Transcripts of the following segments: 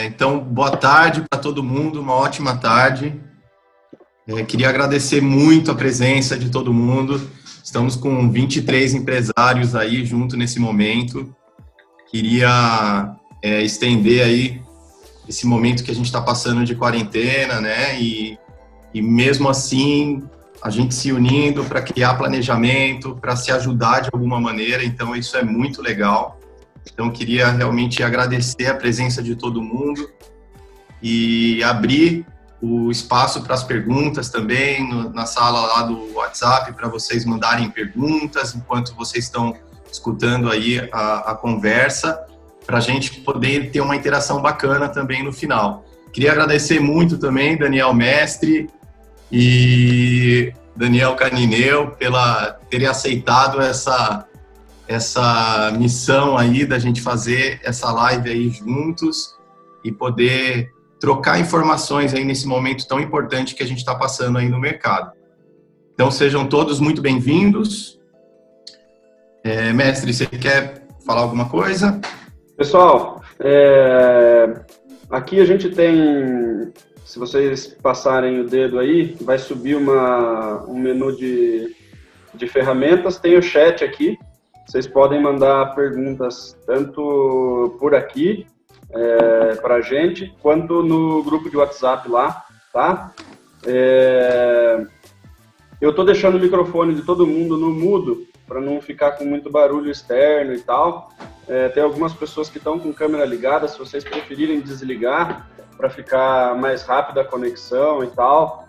Então, boa tarde para todo mundo, uma ótima tarde. Queria agradecer muito a presença de todo mundo. Estamos com 23 empresários aí junto nesse momento. Queria estender aí esse momento que a gente está passando de quarentena, né? E mesmo assim, a gente se unindo para criar planejamento, para se ajudar de alguma maneira. Então, isso é muito legal. Então, queria realmente agradecer a presença de todo mundo e abrir o espaço para as perguntas também, na sala lá do WhatsApp, para vocês mandarem perguntas enquanto vocês estão escutando aí a conversa, para a gente poder ter uma interação bacana também no final. Queria agradecer muito também Daniel Mestre e Daniel Canineu pela terem aceitado essa missão aí da gente fazer essa live aí juntos e poder trocar informações aí nesse momento tão importante que a gente está passando aí no mercado. Então, sejam todos muito bem-vindos. Mestre, você quer falar alguma coisa? Pessoal, aqui a gente tem, se vocês passarem o dedo aí, vai subir um menu de ferramentas, tem o chat aqui. Vocês podem mandar perguntas tanto por aqui para a gente, quanto no grupo de WhatsApp lá, tá? Eu estou deixando o microfone de todo mundo no mudo, para não ficar com muito barulho externo e tal. Tem algumas pessoas que estão com câmera ligada, se vocês preferirem desligar, para ficar mais rápida a conexão e tal,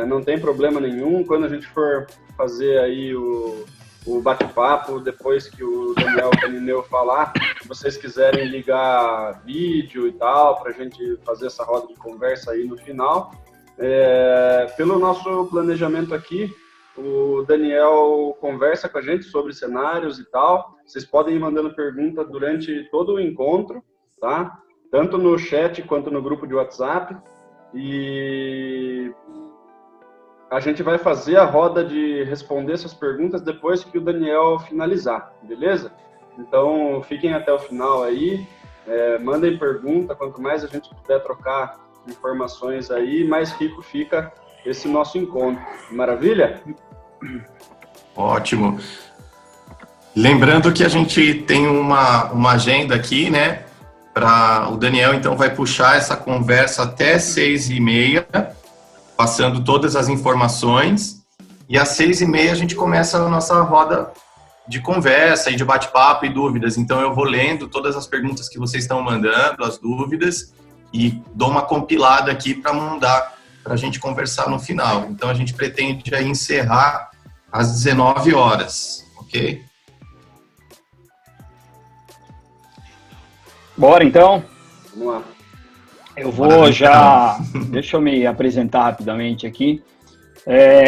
não tem problema nenhum. Quando a gente for fazer aí o bate-papo, depois que o Daniel Canineu falar, se vocês quiserem ligar vídeo e tal, para a gente fazer essa roda de conversa aí no final. Pelo nosso planejamento aqui, o Daniel conversa com a gente sobre cenários e tal. Vocês podem ir mandando pergunta durante todo o encontro, tá? Tanto no chat quanto no grupo de WhatsApp. E a gente vai fazer a roda de responder essas perguntas depois que o Daniel finalizar, beleza? Então, fiquem até o final aí, mandem pergunta, quanto mais a gente puder trocar informações aí, mais rico fica esse nosso encontro. Maravilha? Ótimo. Lembrando que a gente tem uma agenda aqui, né? O Daniel, então, vai puxar essa conversa até 6h30, passando todas as informações, e às 6h30 a gente começa a nossa roda de conversa e de bate-papo e dúvidas. Então eu vou lendo todas as perguntas que vocês estão mandando, as dúvidas, e dou uma compilada aqui para mandar para a gente conversar no final. Então a gente pretende aí encerrar às 19 horas, ok? Bora então? Vamos lá. Eu vou já... Deixa eu me apresentar rapidamente aqui.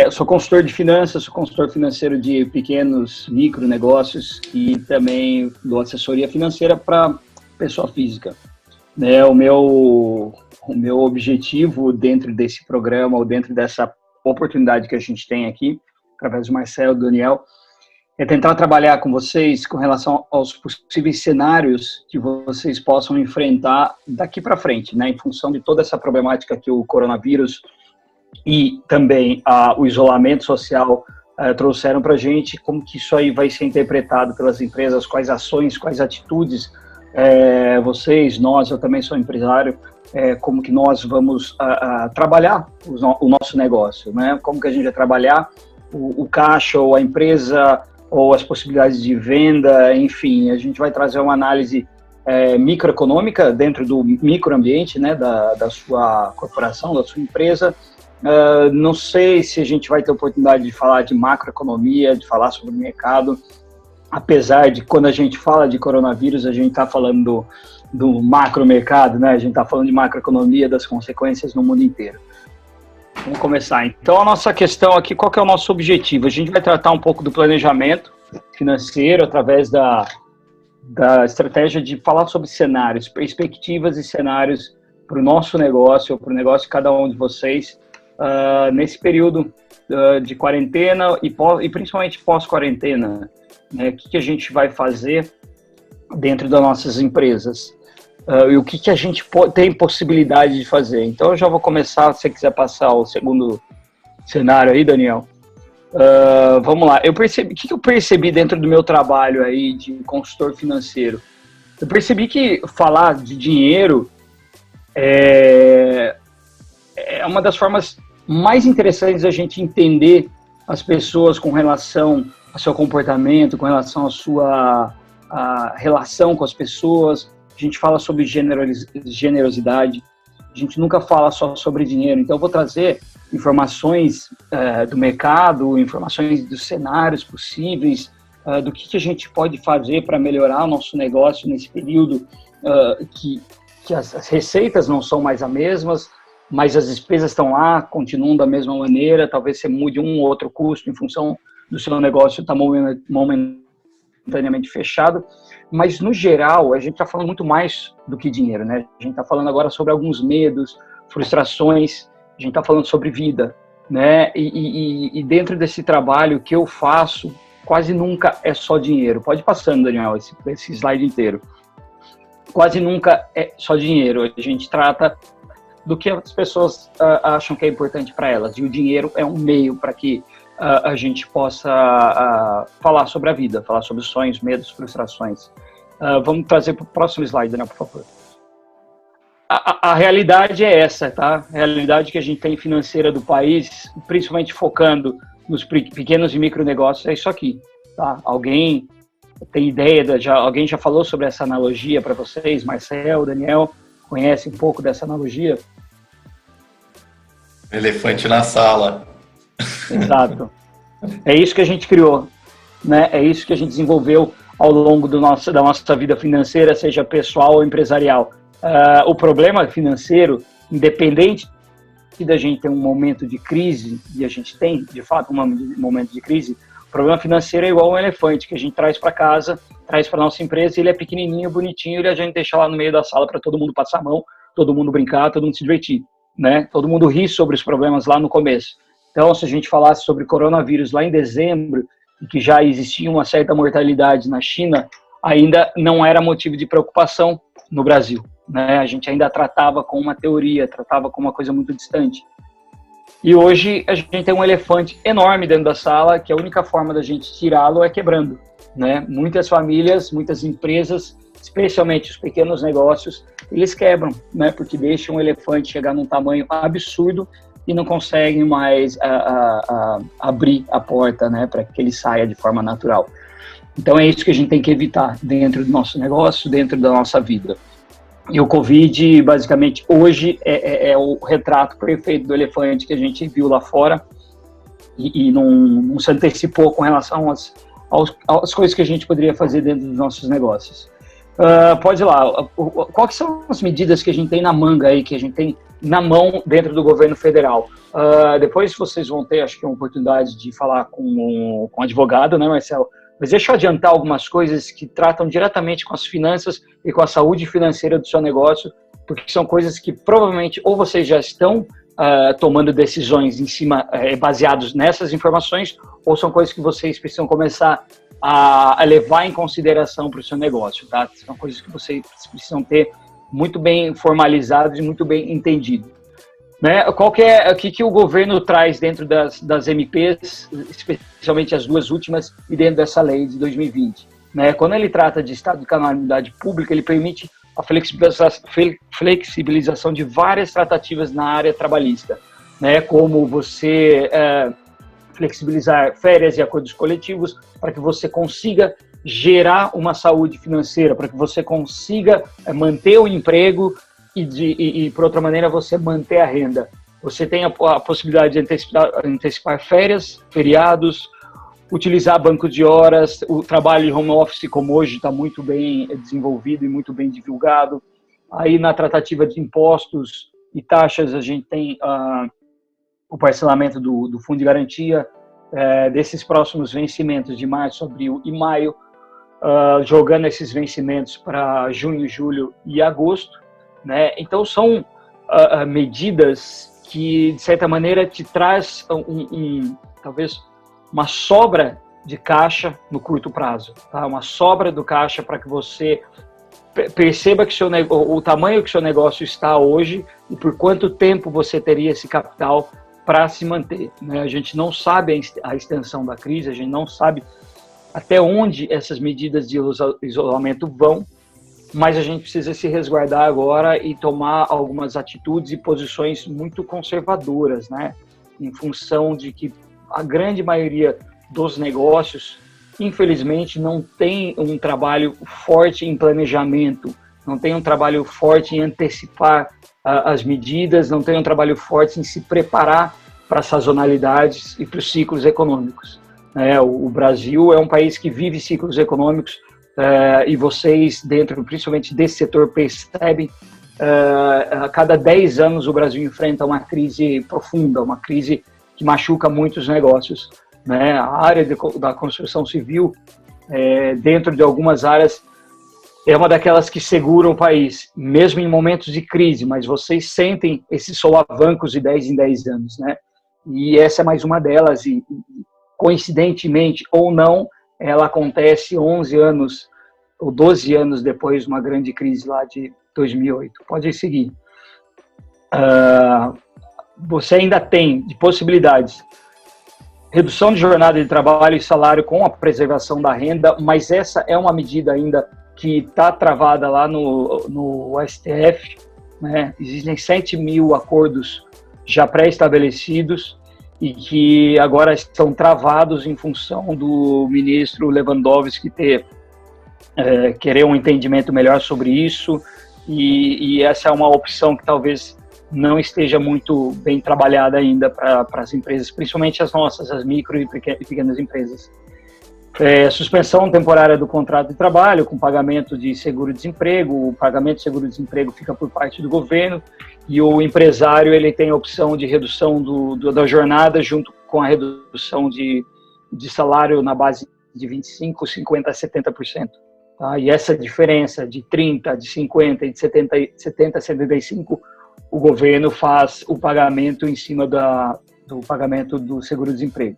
Eu sou consultor de finanças, sou consultor financeiro de pequenos micronegócios e também dou assessoria financeira para pessoa física. O meu objetivo dentro desse programa ou dentro dessa oportunidade que a gente tem aqui, através do Marcelo e do Daniel, é tentar trabalhar com vocês com relação aos possíveis cenários que vocês possam enfrentar daqui para frente, né, em função de toda essa problemática que o coronavírus e também o isolamento social trouxeram para a gente, como que isso aí vai ser interpretado pelas empresas, quais ações, quais atitudes vocês, nós, eu também sou empresário, como que nós vamos trabalhar o nosso negócio, né, como que a gente vai trabalhar o caixa ou a empresa ou as possibilidades de venda, enfim, a gente vai trazer uma análise microeconômica dentro do microambiente, né, da sua corporação, da sua empresa. Não sei se a gente vai ter oportunidade de falar de macroeconomia, de falar sobre o mercado, apesar de quando a gente fala de coronavírus, a gente está falando do macromercado, né, a gente está falando de macroeconomia, das consequências no mundo inteiro. Vamos começar. Então, a nossa questão aqui, qual que é o nosso objetivo? A gente vai tratar um pouco do planejamento financeiro através da estratégia de falar sobre cenários, perspectivas e cenários para o nosso negócio, ou para o negócio de cada um de vocês, nesse período de quarentena e principalmente pós-quarentena. Né? O que a gente vai fazer dentro das nossas empresas? e o que a gente tem possibilidade de fazer. Então eu já vou começar, se você quiser passar o segundo cenário aí, Daniel. Vamos lá. O que eu percebi dentro do meu trabalho aí de consultor financeiro? Eu percebi que falar de dinheiro é uma das formas mais interessantes da gente entender as pessoas com relação ao seu comportamento, com relação à sua relação com as pessoas. A gente fala sobre generosidade, a gente nunca fala só sobre dinheiro. Então eu vou trazer informações do mercado, informações dos cenários possíveis, do que a gente pode fazer para melhorar o nosso negócio nesse período que as receitas não são mais as mesmas, mas as despesas estão lá, continuam da mesma maneira. Talvez você mude um ou outro custo em função do seu negócio estar momentaneamente fechado. Mas, no geral, a gente está falando muito mais do que dinheiro, né? A gente está falando agora sobre alguns medos, frustrações, a gente está falando sobre vida, né? E dentro desse trabalho que eu faço, quase nunca é só dinheiro. Pode ir passando, Daniel, esse slide inteiro. Quase nunca é só dinheiro. A gente trata do que as pessoas acham que é importante para elas. E o dinheiro é um meio para que a gente possa falar sobre a vida, falar sobre sonhos, medos, frustrações. Vamos trazer para o próximo slide, Daniel, por favor. A realidade é essa, tá? A realidade que a gente tem financeira do país, principalmente focando nos pequenos e micronegócios, é isso aqui, tá? Alguém tem ideia, alguém já falou sobre essa analogia para vocês? Marcel, Daniel, conhece um pouco dessa analogia? Elefante na sala. Exato. É isso que a gente criou, né? É isso que a gente desenvolveu ao longo da nossa vida financeira, seja pessoal ou empresarial. O problema financeiro, independente da gente ter um momento de crise, e a gente tem, de fato, um momento de crise, o problema financeiro é igual um elefante que a gente traz para casa, traz para nossa empresa, ele é pequenininho, bonitinho, e a gente deixa lá no meio da sala para todo mundo passar a mão, todo mundo brincar, todo mundo se divertir, né? Todo mundo ri sobre os problemas lá no começo. Então, se a gente falasse sobre coronavírus lá em dezembro, e que já existia uma certa mortalidade na China, ainda não era motivo de preocupação no Brasil, né? A gente ainda tratava com uma teoria, tratava com uma coisa muito distante. E hoje a gente tem um elefante enorme dentro da sala, que a única forma da gente tirá-lo é quebrando, né? Muitas famílias, muitas empresas, especialmente os pequenos negócios, eles quebram, né? Porque deixam o elefante chegar num tamanho absurdo e não conseguem mais abrir a porta, né? Para que ele saia de forma natural. Então é isso que a gente tem que evitar dentro do nosso negócio, dentro da nossa vida. E o Covid, basicamente, hoje é o retrato perfeito do elefante que a gente viu lá fora e não se antecipou com relação às coisas que a gente poderia fazer dentro dos nossos negócios. Pode ir lá. Quais são as medidas que a gente tem na manga aí, que a gente tem na mão dentro do governo federal? Depois vocês vão ter, acho que, uma oportunidade de falar com um advogado, né, Marcelo? Mas deixa eu adiantar algumas coisas que tratam diretamente com as finanças e com a saúde financeira do seu negócio, porque são coisas que provavelmente ou vocês já estão tomando decisões em cima, baseados nessas informações, ou são coisas que vocês precisam começar a levar em consideração para o seu negócio, tá? São coisas que vocês precisam ter muito bem formalizadas e muito bem entendido. Né? O que o governo traz dentro das MPs, especialmente as duas últimas, e dentro dessa lei de 2020? Né? Quando ele trata de estado de calamidade pública, ele permite a flexibilização de várias tratativas na área trabalhista, né? Como você flexibilizar férias e acordos coletivos para que você consiga gerar uma saúde financeira, para que você consiga manter o emprego e, por outra maneira, você manter a renda. Você tem a possibilidade de antecipar férias, feriados, utilizar bancos de horas, o trabalho de home office, como hoje está muito bem desenvolvido e muito bem divulgado. Aí, na tratativa de impostos e taxas, a gente tem o parcelamento do Fundo de Garantia, desses próximos vencimentos de março, abril e maio, jogando esses vencimentos para junho, julho e agosto. Né? Então, são medidas que, de certa maneira, te traz talvez uma sobra de caixa no curto prazo, tá? Uma sobra do caixa para que você perceba que o tamanho que o seu negócio está hoje e por quanto tempo você teria esse capital para se manter, né? A gente não sabe a extensão da crise, a gente não sabe até onde essas medidas de isolamento vão, mas a gente precisa se resguardar agora e tomar algumas atitudes e posições muito conservadoras, né? Em função de que a grande maioria dos negócios, infelizmente, não tem um trabalho forte em planejamento, não tem um trabalho forte em antecipar as medidas, não tem um trabalho forte em se preparar para as sazonalidades e para os ciclos econômicos. O Brasil é um país que vive ciclos econômicos e vocês, dentro principalmente desse setor, percebem a cada 10 anos o Brasil enfrenta uma crise profunda, uma crise que machuca muitos negócios. A área da construção civil, dentro de algumas áreas, é uma daquelas que segura o país, mesmo em momentos de crise, mas vocês sentem esses solavancos de 10 em 10 anos, né? E essa é mais uma delas, e coincidentemente ou não, ela acontece 11 anos ou 12 anos depois de uma grande crise lá de 2008. Pode seguir. Você ainda tem de possibilidades redução de jornada de trabalho e salário com a preservação da renda, mas essa é uma medida ainda que está travada lá no STF, né? Existem 7 mil acordos já pré-estabelecidos e que agora estão travados em função do ministro Lewandowski querer um entendimento melhor sobre isso, e essa é uma opção que talvez não esteja muito bem trabalhada ainda para as empresas, principalmente as nossas, as micro e pequenas empresas. Suspensão temporária do contrato de trabalho com pagamento de seguro-desemprego. O pagamento de seguro-desemprego fica por parte do governo e o empresário ele tem a opção de redução da jornada junto com a redução de salário na base de 25%, 50% a 70%. Tá? E essa diferença de 30%, de 50% e de 70% a 75%, o governo faz o pagamento em cima do pagamento do seguro-desemprego.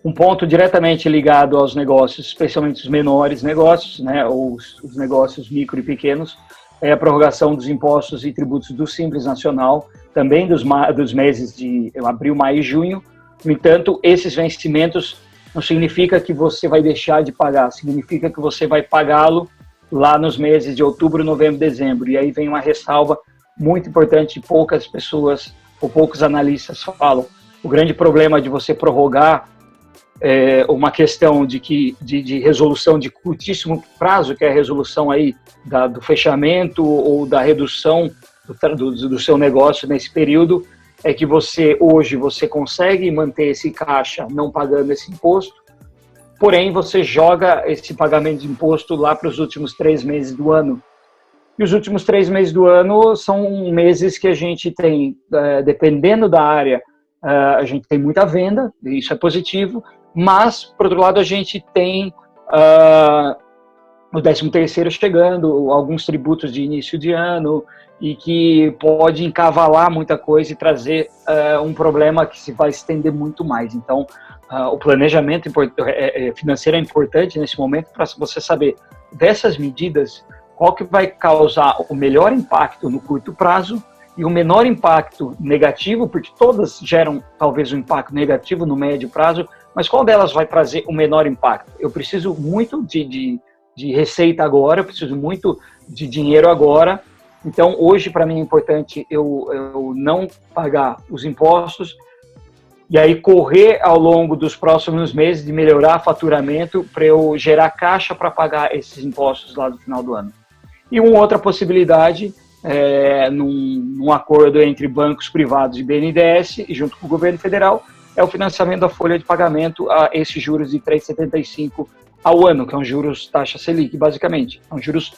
Um ponto diretamente ligado aos negócios, especialmente os menores negócios, né, ou os negócios micro e pequenos, é a prorrogação dos impostos e tributos do Simples Nacional, também dos meses de abril, maio e junho. No entanto, esses vencimentos não significa que você vai deixar de pagar, significa que você vai pagá-lo lá nos meses de outubro, novembro, dezembro. E aí vem uma ressalva muito importante, poucas pessoas ou poucos analistas falam. O grande problema de você prorrogar uma questão de resolução de curtíssimo prazo, que é a resolução aí do fechamento ou da redução do seu negócio nesse período, é que hoje você consegue manter esse caixa não pagando esse imposto, porém você joga esse pagamento de imposto lá para os últimos 3 meses do ano. E os últimos 3 meses do ano são meses que a gente tem, dependendo da área, a gente tem muita venda, isso é positivo, mas, por outro lado, a gente tem o 13º chegando, alguns tributos de início de ano, e que pode encavalar muita coisa e trazer um problema que se vai estender muito mais. Então, o planejamento financeiro é importante nesse momento para você saber dessas medidas qual que vai causar o melhor impacto no curto prazo e o menor impacto negativo, porque todas geram talvez um impacto negativo no médio prazo, mas qual delas vai trazer o menor impacto? Eu preciso muito de receita agora, eu preciso muito de dinheiro agora, então hoje para mim é importante eu não pagar os impostos e aí correr ao longo dos próximos meses de melhorar faturamento para eu gerar caixa para pagar esses impostos lá no final do ano. E uma outra possibilidade, num acordo entre bancos privados e BNDES, e junto com o governo federal, é o financiamento da folha de pagamento a esses juros de 3,75 ao ano, que é um juros taxa Selic, basicamente. É um juros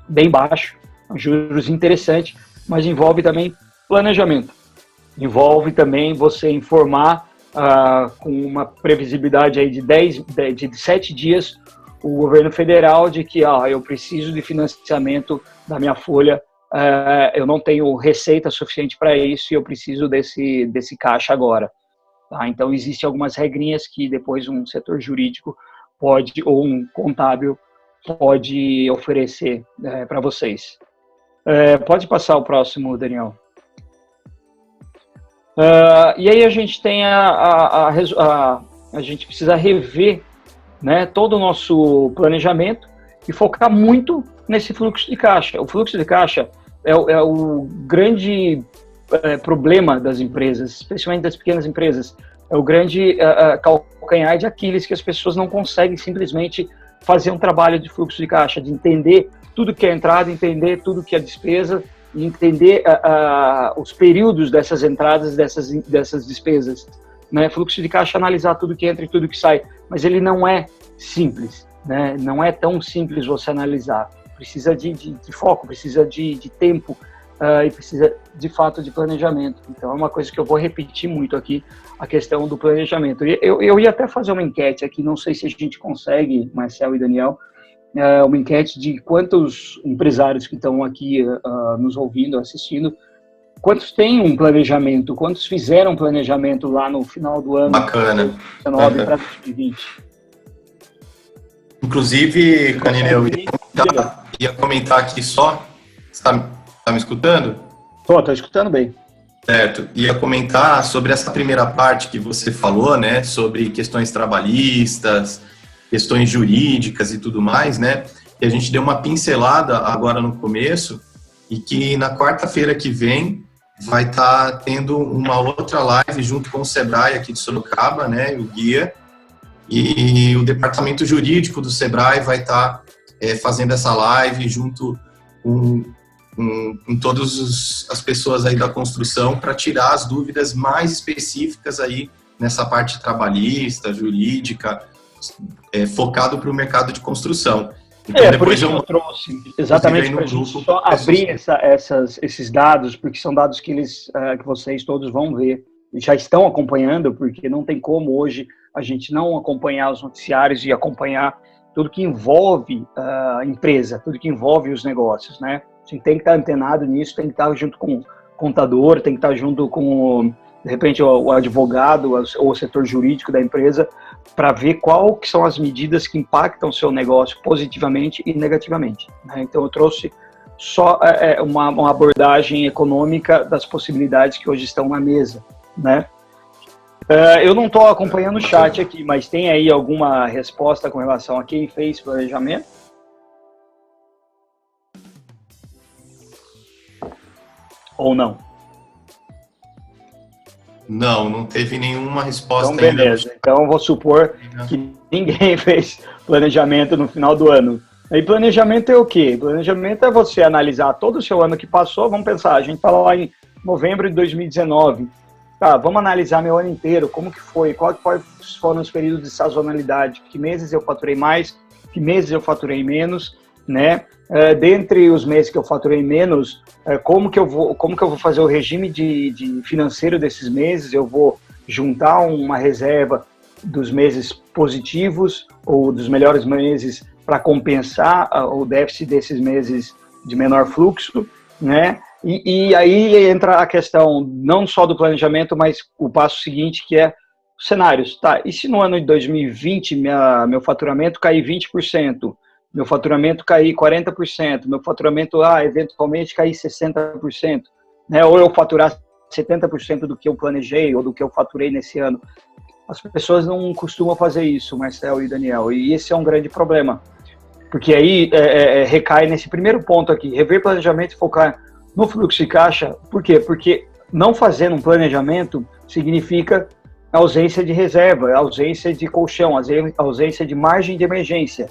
bem baixo, é um juros interessante, mas envolve também planejamento. Envolve também você informar com uma previsibilidade aí de 7 dias o governo federal de que eu preciso de financiamento da minha folha, eu não tenho receita suficiente para isso e eu preciso desse caixa agora. Tá? Então, existem algumas regrinhas que depois um setor jurídico pode, ou um contábil, pode oferecer para vocês. Pode passar o próximo, Daniel. E aí a gente tem a gente precisa rever, né, todo o nosso planejamento e focar muito nesse fluxo de caixa. O fluxo de caixa é o grande problema das empresas, especialmente das pequenas empresas. É o grande calcanhar de Aquiles, que as pessoas não conseguem simplesmente fazer um trabalho de fluxo de caixa, de entender tudo que é entrada, entender tudo que é despesa, e entender os períodos dessas entradas, dessas despesas. Né? Fluxo de caixa, analisar tudo que entra e tudo que sai, mas ele não é simples, né? Não é tão simples você analisar. Precisa de foco, precisa de tempo e precisa, de fato, de planejamento. Então, é uma coisa que eu vou repetir muito aqui, a questão do planejamento. Eu ia até fazer uma enquete aqui, não sei se a gente consegue, Marcel e Daniel, uma enquete de quantos empresários que estão aqui nos ouvindo, assistindo, quantos têm um planejamento, quantos fizeram planejamento lá no final do ano. Bacana. 2019 para 2020. Inclusive, Canine, eu ia comentar aqui só. Você tá me escutando? Estou escutando bem. Certo. Ia comentar sobre essa primeira parte que você falou, né? Sobre questões trabalhistas, questões jurídicas e tudo mais, né? E a gente deu uma pincelada agora no começo e que na quarta-feira que vem vai estar tendo uma outra live junto com o Sebrae aqui de Sorocaba, né? O Guia. E o departamento jurídico do Sebrae vai estar fazendo essa live junto com todas as pessoas aí da construção para tirar as dúvidas mais específicas aí nessa parte trabalhista, jurídica, focado para o mercado de construção. Então, por isso que eu trouxe, exatamente para a gente só abrir esses dados, porque são dados que vocês todos vão ver e já estão acompanhando, porque não tem como hoje a gente não acompanhar os noticiários e acompanhar tudo que envolve a empresa, tudo que envolve os negócios, né? A gente tem que estar antenado nisso, tem que estar junto com o contador, tem que estar junto com, de repente, o advogado ou o setor jurídico da empresa para ver qual que são as medidas que impactam o seu negócio positivamente e negativamente, né? Então, eu trouxe só uma abordagem econômica das possibilidades que hoje estão na mesa, né? Eu não estou acompanhando o chat aqui, mas tem aí alguma resposta com relação a quem fez planejamento? Ou não? Não teve nenhuma resposta então, beleza. ainda. Então, eu vou supor que ninguém fez planejamento no final do ano. E planejamento é o quê? Planejamento é você analisar todo o seu ano que passou. Vamos pensar, a gente está lá em novembro de 2019. Tá, vamos analisar meu ano inteiro, como que foi, quais foram os períodos de sazonalidade, que meses eu faturei mais, que meses eu faturei menos, né? Dentre os meses que eu faturei menos, como que eu vou fazer o regime de financeiro desses meses? Eu vou juntar uma reserva dos meses positivos ou dos melhores meses para compensar o déficit desses meses de menor fluxo, né? E aí entra a questão não só do planejamento, mas o passo seguinte, que é os cenários. Tá, e se no ano de 2020 meu faturamento cair 20%, meu faturamento cair 40%, meu faturamento eventualmente cair 60%, né? Ou eu faturar 70% do que eu planejei ou do que eu faturei nesse ano. As pessoas não costumam fazer isso, Marcel e Daniel, e esse é um grande problema. Porque aí recai nesse primeiro ponto aqui, rever planejamento e focar no fluxo de caixa. Por quê? Porque não fazer um planejamento significa ausência de reserva, ausência de colchão, ausência de margem de emergência.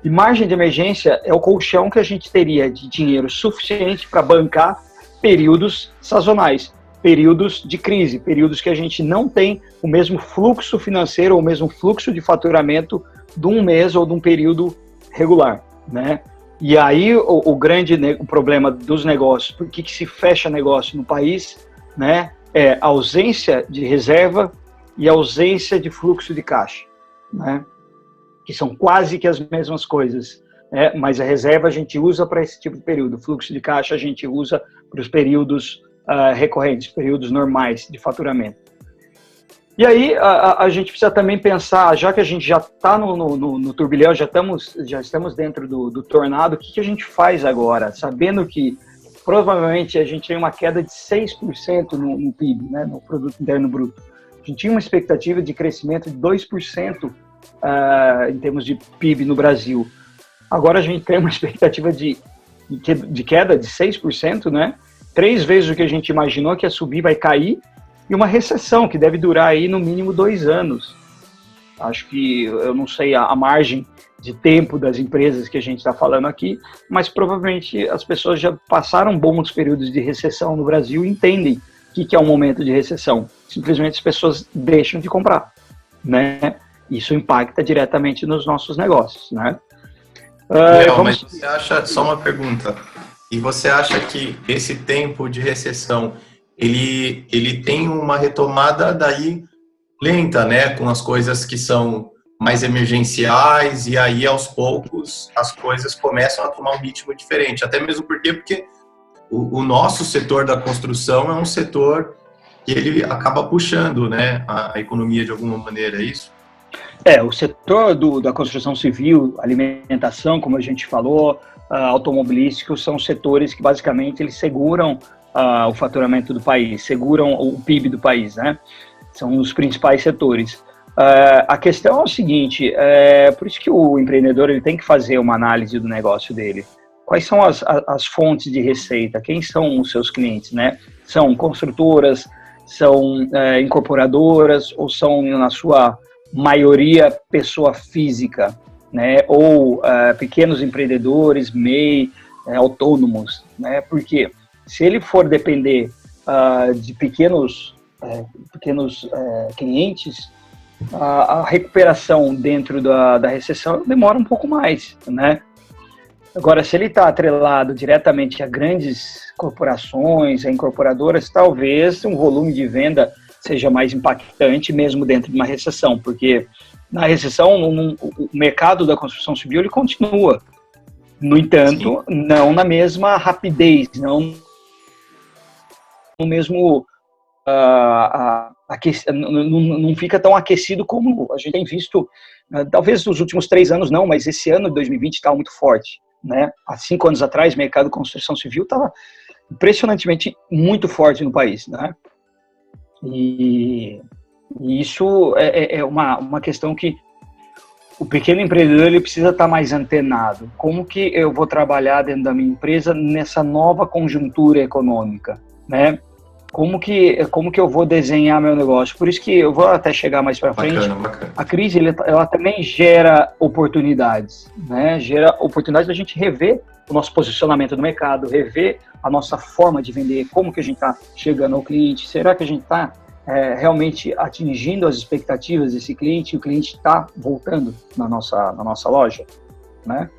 E margem de emergência é o colchão que a gente teria de dinheiro suficiente para bancar períodos sazonais, períodos de crise, períodos que a gente não tem o mesmo fluxo financeiro ou o mesmo fluxo de faturamento de um mês ou de um período regular, né? E aí o grande problema dos negócios, por que se fecha negócio no país, né, é a ausência de reserva e a ausência de fluxo de caixa, né, que são quase que as mesmas coisas, né, mas a reserva a gente usa para esse tipo de período, o fluxo de caixa a gente usa para os períodos recorrentes, períodos normais de faturamento. E aí a gente precisa também pensar, já que a gente já está no turbilhão, já estamos dentro do tornado, o que a gente faz agora? Sabendo que provavelmente a gente tem uma queda de 6% no PIB, né, no Produto Interno Bruto. A gente tinha uma expectativa de crescimento de 2% em termos de PIB no Brasil. Agora a gente tem uma expectativa de queda de 6%, né? 3 vezes o que a gente imaginou que ia subir, vai cair, e uma recessão que deve durar aí no mínimo 2 anos. Acho que, eu não sei a margem de tempo das empresas que a gente está falando aqui, mas provavelmente as pessoas já passaram bons períodos de recessão no Brasil e entendem o que é um momento de recessão. Simplesmente as pessoas deixam de comprar, né? Isso impacta diretamente nos nossos negócios, né? Mas você acha, só uma pergunta, e você acha que esse tempo de recessão, ele tem uma retomada daí lenta, né, com as coisas que são mais emergenciais, e aí aos poucos as coisas começam a tomar um ritmo diferente, até mesmo porque o nosso setor da construção é um setor que ele acaba puxando, né, a economia de alguma maneira, é isso? O setor da construção civil, alimentação, como a gente falou, automobilístico, são setores que basicamente eles seguram o faturamento do país, seguram o PIB do país, né? São os principais setores. A questão é o seguinte, por isso que o empreendedor ele tem que fazer uma análise do negócio dele. Quais são as fontes de receita? Quem são os seus clientes, né? São construtoras, são incorporadoras ou são, na sua maioria, pessoa física, né? Ou pequenos empreendedores, MEI, autônomos, né? Porque se ele for depender de pequenos clientes, a recuperação dentro da recessão demora um pouco mais, né? Agora, se ele está atrelado diretamente a grandes corporações, a incorporadoras, talvez um volume de venda seja mais impactante mesmo dentro de uma recessão, porque na recessão o mercado da construção civil ele continua. No entanto, sim, não na mesma rapidez, não no mesmo não fica tão aquecido como a gente tem visto, talvez nos últimos 3 anos não, mas esse ano de 2020 está muito forte, né? Há 5 anos atrás, o mercado de construção civil estava impressionantemente muito forte no país, né? E isso é uma questão que o pequeno empreendedor ele precisa estar mais antenado. Como que eu vou trabalhar dentro da minha empresa nessa nova conjuntura econômica, né? Como que eu vou desenhar meu negócio? Por isso que eu vou até chegar mais para frente. Bacana. A crise ela também gera oportunidades, né? Gera oportunidades da gente rever o nosso posicionamento no mercado, rever a nossa forma de vender, como que a gente está chegando ao cliente, será que a gente está realmente atingindo as expectativas desse cliente, e o cliente está voltando na nossa loja, né?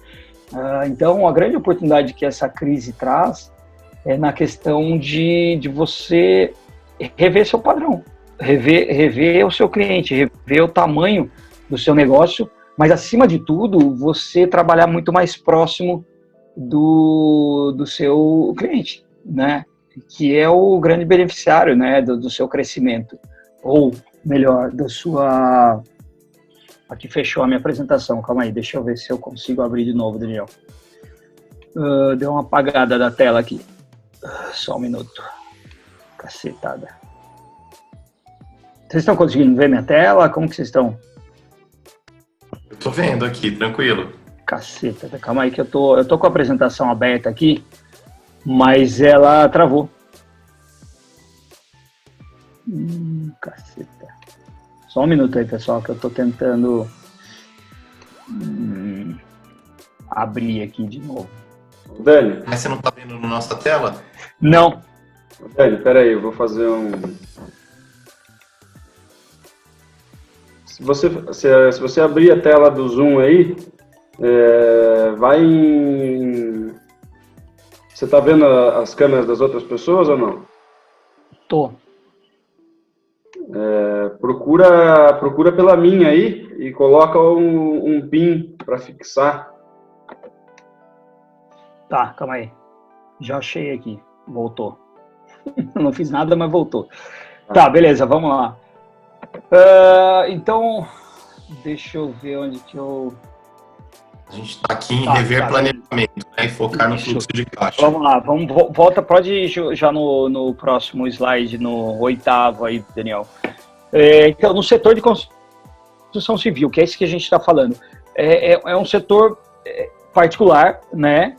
Então, a grande oportunidade que essa crise traz é na questão de você rever seu padrão, rever o seu cliente, rever o tamanho do seu negócio, mas, acima de tudo, você trabalhar muito mais próximo do seu cliente, né? Que é o grande beneficiário, né, do seu crescimento, ou melhor, da sua... Aqui fechou a minha apresentação, calma aí, deixa eu ver se eu consigo abrir de novo, Daniel. Deu uma apagada da tela aqui. Só um minuto. Cacetada. Vocês estão conseguindo ver minha tela? Como que vocês estão? Eu tô vendo aqui, tranquilo. Caceta, calma aí que eu tô com a apresentação aberta aqui, mas ela travou. Caceta. Só um minuto aí, pessoal, que eu tô tentando abrir aqui de novo. Dani. Mas você não tá vendo na nossa tela? Não. Dani, peraí, eu vou fazer Se você abrir a tela do Zoom aí, vai em... Você tá vendo as câmeras das outras pessoas ou não? Tô. Procura pela minha aí e coloca um pin para fixar. Tá, calma aí. Já achei aqui. Voltou. Não fiz nada, mas voltou. Tá, beleza, vamos lá. Então, deixa eu ver onde que eu... A gente está aqui em rever planejamento, né, e focar no fluxo de caixa. Vamos lá, volta, pode ir já no próximo slide, no 8º aí, Daniel. Então, no setor de construção civil, que é esse que a gente está falando, é um setor particular, né?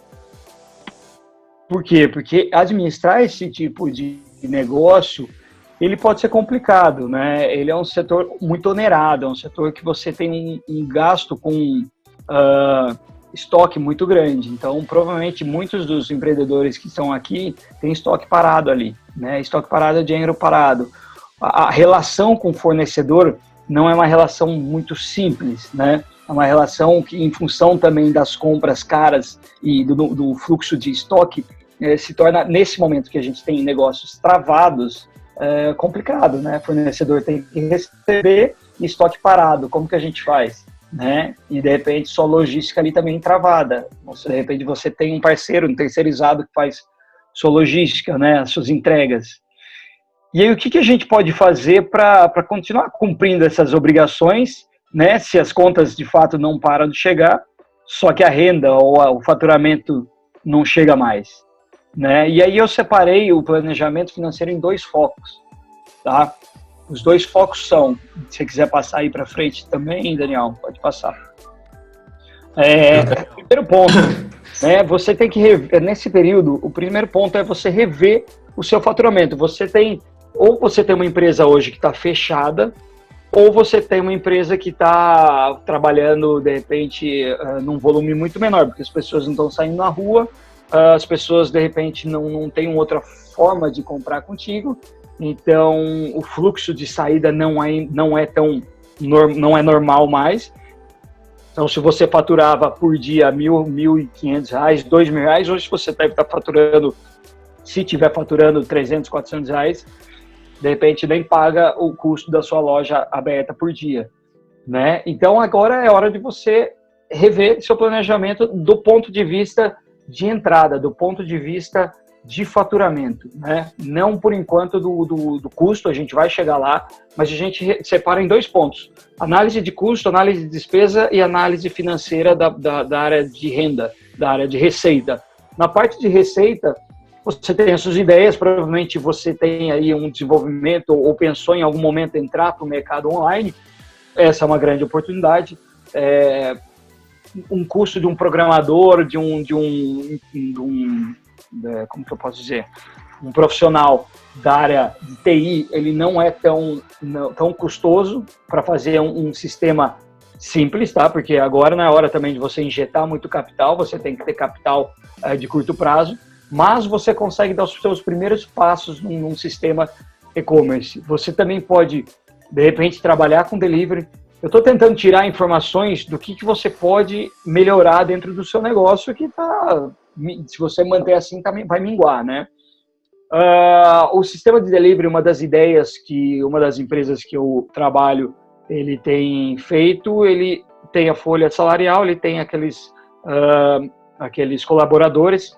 Por quê? Porque administrar esse tipo de negócio, ele pode ser complicado, né? Ele é um setor muito onerado, é um setor que você tem um gasto com estoque muito grande. Então, provavelmente, muitos dos empreendedores que estão aqui têm estoque parado ali, né? Estoque parado é dinheiro parado. A relação com o fornecedor não é uma relação muito simples, né? É uma relação que, em função também das compras caras e do fluxo de estoque, se torna, nesse momento que a gente tem negócios travados, complicado, né? O fornecedor tem que receber e estoque parado. Como que a gente faz? Né? E, de repente, só logística ali também travada. De repente, você tem um parceiro, um terceirizado que faz sua logística, né? As suas entregas. E aí, o que a gente pode fazer para continuar cumprindo essas obrigações, né? Se as contas, de fato, não param de chegar, só que a renda ou o faturamento não chega mais, né? E aí eu separei o planejamento financeiro em 2 focos, tá? Os 2 focos são, se você quiser passar aí para frente também, Daniel, pode passar. Primeiro ponto, né? Você tem que rever, nesse período, o primeiro ponto é você rever o seu faturamento. Você tem uma empresa hoje que está fechada, ou você tem uma empresa que está trabalhando, de repente, num volume muito menor, porque as pessoas não estão saindo na rua, as pessoas, de repente, não têm outra forma de comprar contigo, então o fluxo de saída não é normal mais. Então, se você faturava por dia R$1.000, R$1.500, R$2.000, hoje você deve estar faturando, se estiver faturando R$300, R$400, de repente nem paga o custo da sua loja aberta por dia, né? Então, agora é hora de você rever seu planejamento do ponto de vista de entrada, do ponto de vista de faturamento, né? Não por enquanto do custo, a gente vai chegar lá, mas a gente separa em 2 pontos: análise de custo, análise de despesa e análise financeira da área de renda, da área de receita. Na parte de receita, você tem as suas ideias, provavelmente você tem aí um desenvolvimento ou pensou em algum momento entrar para o mercado online. Essa é uma grande oportunidade. Um custo de um programador, como que eu posso dizer? Um profissional da área de TI, ele não é tão custoso para fazer um sistema simples, tá? Porque agora não é hora também de você injetar muito capital, você tem que ter capital de curto prazo, mas você consegue dar os seus primeiros passos num sistema e-commerce. Você também pode, de repente, trabalhar com delivery. Eu estou tentando tirar informações do que você pode melhorar dentro do seu negócio, que se você manter assim, também vai minguar, né? O sistema de delivery, uma das ideias que uma das empresas que eu trabalho, ele tem feito, ele tem a folha salarial, ele tem aqueles colaboradores,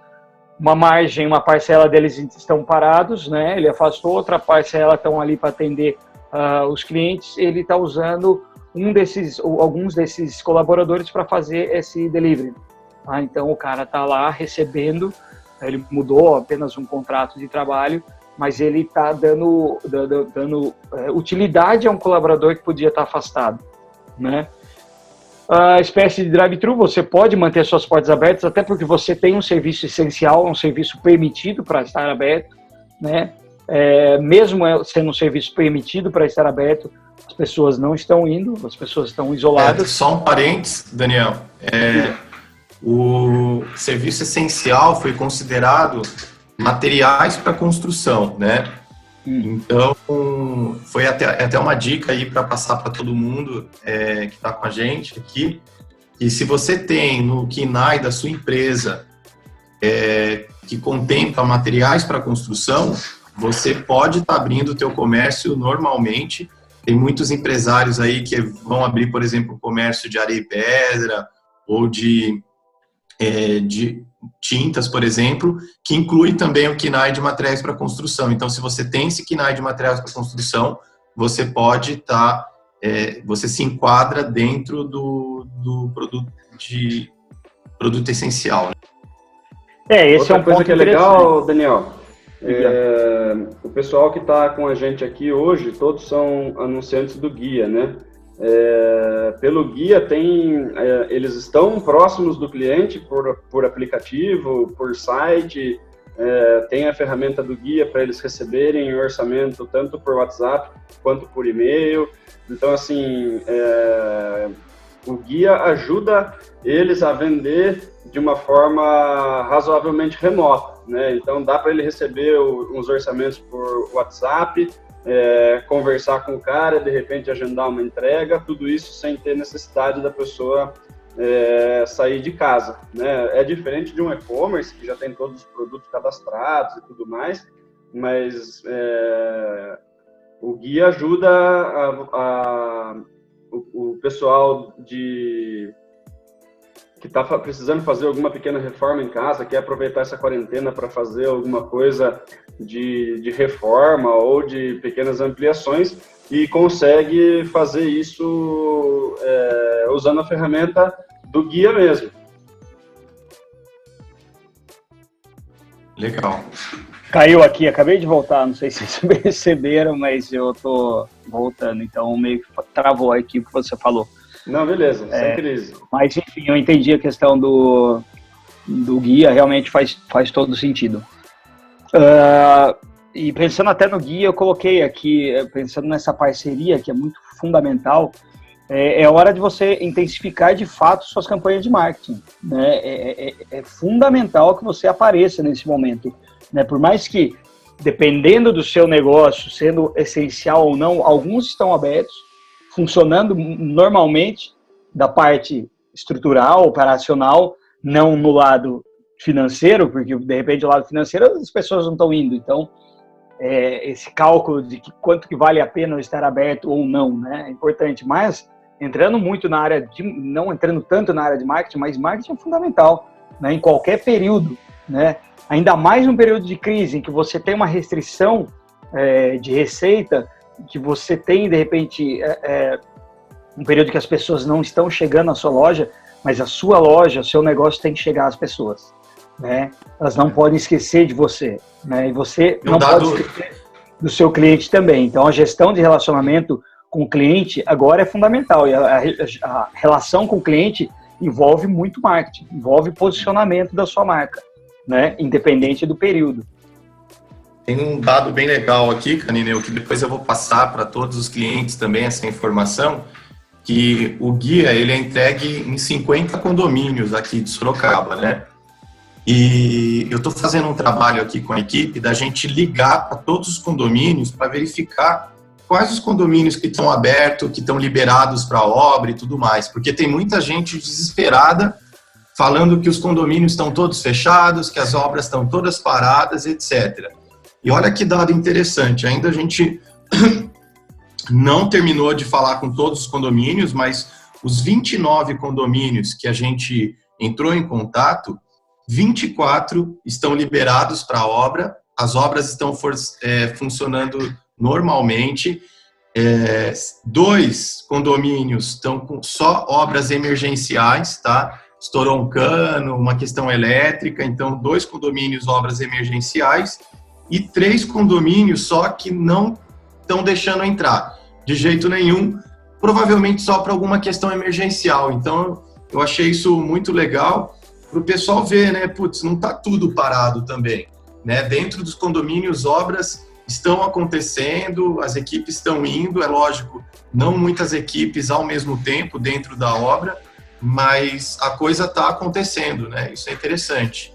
uma parcela deles estão parados, né? Ele afastou, outra parcela estão ali para atender os clientes, ele está usando alguns desses colaboradores para fazer esse delivery. Então o cara está lá recebendo, ele mudou apenas um contrato de trabalho, mas ele está dando utilidade a um colaborador que podia estar afastado, né? A espécie de drive-thru, você pode manter suas portas abertas, até porque você tem um serviço essencial, um serviço permitido para estar aberto, né? Mesmo sendo um serviço permitido para estar aberto, as pessoas não estão indo, as pessoas estão isoladas. Só um parênteses, Daniel. O serviço essencial foi considerado materiais para construção, né? Então, foi até uma dica aí para passar para todo mundo que está com a gente aqui. E se você tem no KINAI da sua empresa que contempla materiais para construção, você pode estar abrindo o teu comércio normalmente. Tem muitos empresários aí que vão abrir, por exemplo, o comércio de areia e pedra ou de tintas, por exemplo, que inclui também o KINAI de materiais para construção. Então, se você tem esse KINAI de materiais para construção, você pode estar, você se enquadra dentro do produto essencial. Esse outra é um coisa ponto que é legal, Daniel. O pessoal que está com a gente aqui hoje, todos são anunciantes do guia, né? Pelo guia eles estão próximos do cliente por aplicativo, por site, tem a ferramenta do guia para eles receberem orçamento tanto por WhatsApp quanto por e-mail. Então, assim, o guia ajuda eles a vender de uma forma razoavelmente remota, né? Então, dá para ele receber uns orçamentos por WhatsApp, conversar com o cara, de repente agendar uma entrega, tudo isso sem ter necessidade da pessoa sair de casa, né? É diferente de um e-commerce, que já tem todos os produtos cadastrados e tudo mais, mas o guia ajuda o pessoal que está precisando fazer alguma pequena reforma em casa, quer aproveitar essa quarentena para fazer alguma coisa de reforma ou de pequenas ampliações, e consegue fazer isso usando a ferramenta do guia mesmo. Legal. Caiu aqui, acabei de voltar, não sei se vocês perceberam, mas eu tô voltando, então meio que travou aqui o que você falou. Não, beleza, sem crise. Mas enfim, eu entendi a questão do guia, realmente faz todo sentido. E pensando até no guia, eu coloquei aqui, pensando nessa parceria que é muito fundamental, é hora de você intensificar de fato suas campanhas de marketing, né? É fundamental que você apareça nesse momento, né? Por mais que, dependendo do seu negócio, sendo essencial ou não, alguns estão abertos, funcionando normalmente da parte estrutural, operacional, não no lado financeiro, porque de repente do lado financeiro as pessoas não estão indo, então esse cálculo de quanto que vale a pena estar aberto ou não, né, é importante, mas entrando muito na área não entrando tanto na área de marketing, mas marketing é fundamental, né, em qualquer período, né, ainda mais num período de crise em que você tem uma restrição de receita, que você tem, de repente, um período que as pessoas não estão chegando à sua loja, mas a sua loja, o seu negócio tem que chegar às pessoas, né? Elas não podem esquecer de você, né? E você não pode esquecer do seu cliente também. Então, a gestão de relacionamento com o cliente agora é fundamental. E a relação com o cliente envolve muito marketing, envolve posicionamento da sua marca, né? Independente do período. Tem um dado bem legal aqui, Canineu, que depois eu vou passar para todos os clientes também essa informação, que o guia ele é entregue em 50 condomínios aqui de Sorocaba, né? E eu estou fazendo um trabalho aqui com a equipe da gente ligar para todos os condomínios para verificar quais os condomínios que estão abertos, que estão liberados para obra e tudo mais, porque tem muita gente desesperada falando que os condomínios estão todos fechados, que as obras estão todas paradas, etc. E olha que dado interessante, ainda a gente não terminou de falar com todos os condomínios, mas os 29 condomínios que a gente entrou em contato, 24 estão liberados para a obra, as obras estão funcionando normalmente, 2 condomínios estão com só obras emergenciais, tá? Estourou um cano, uma questão elétrica, então 2 condomínios, obras emergenciais, e 3 condomínios só que não estão deixando entrar, de jeito nenhum, provavelmente só para alguma questão emergencial. Então, eu achei isso muito legal para o pessoal ver, né? Putz, não está tudo parado também, né? Dentro dos condomínios, obras estão acontecendo, as equipes estão indo, é lógico, não muitas equipes ao mesmo tempo dentro da obra, mas a coisa está acontecendo, né? Isso é interessante.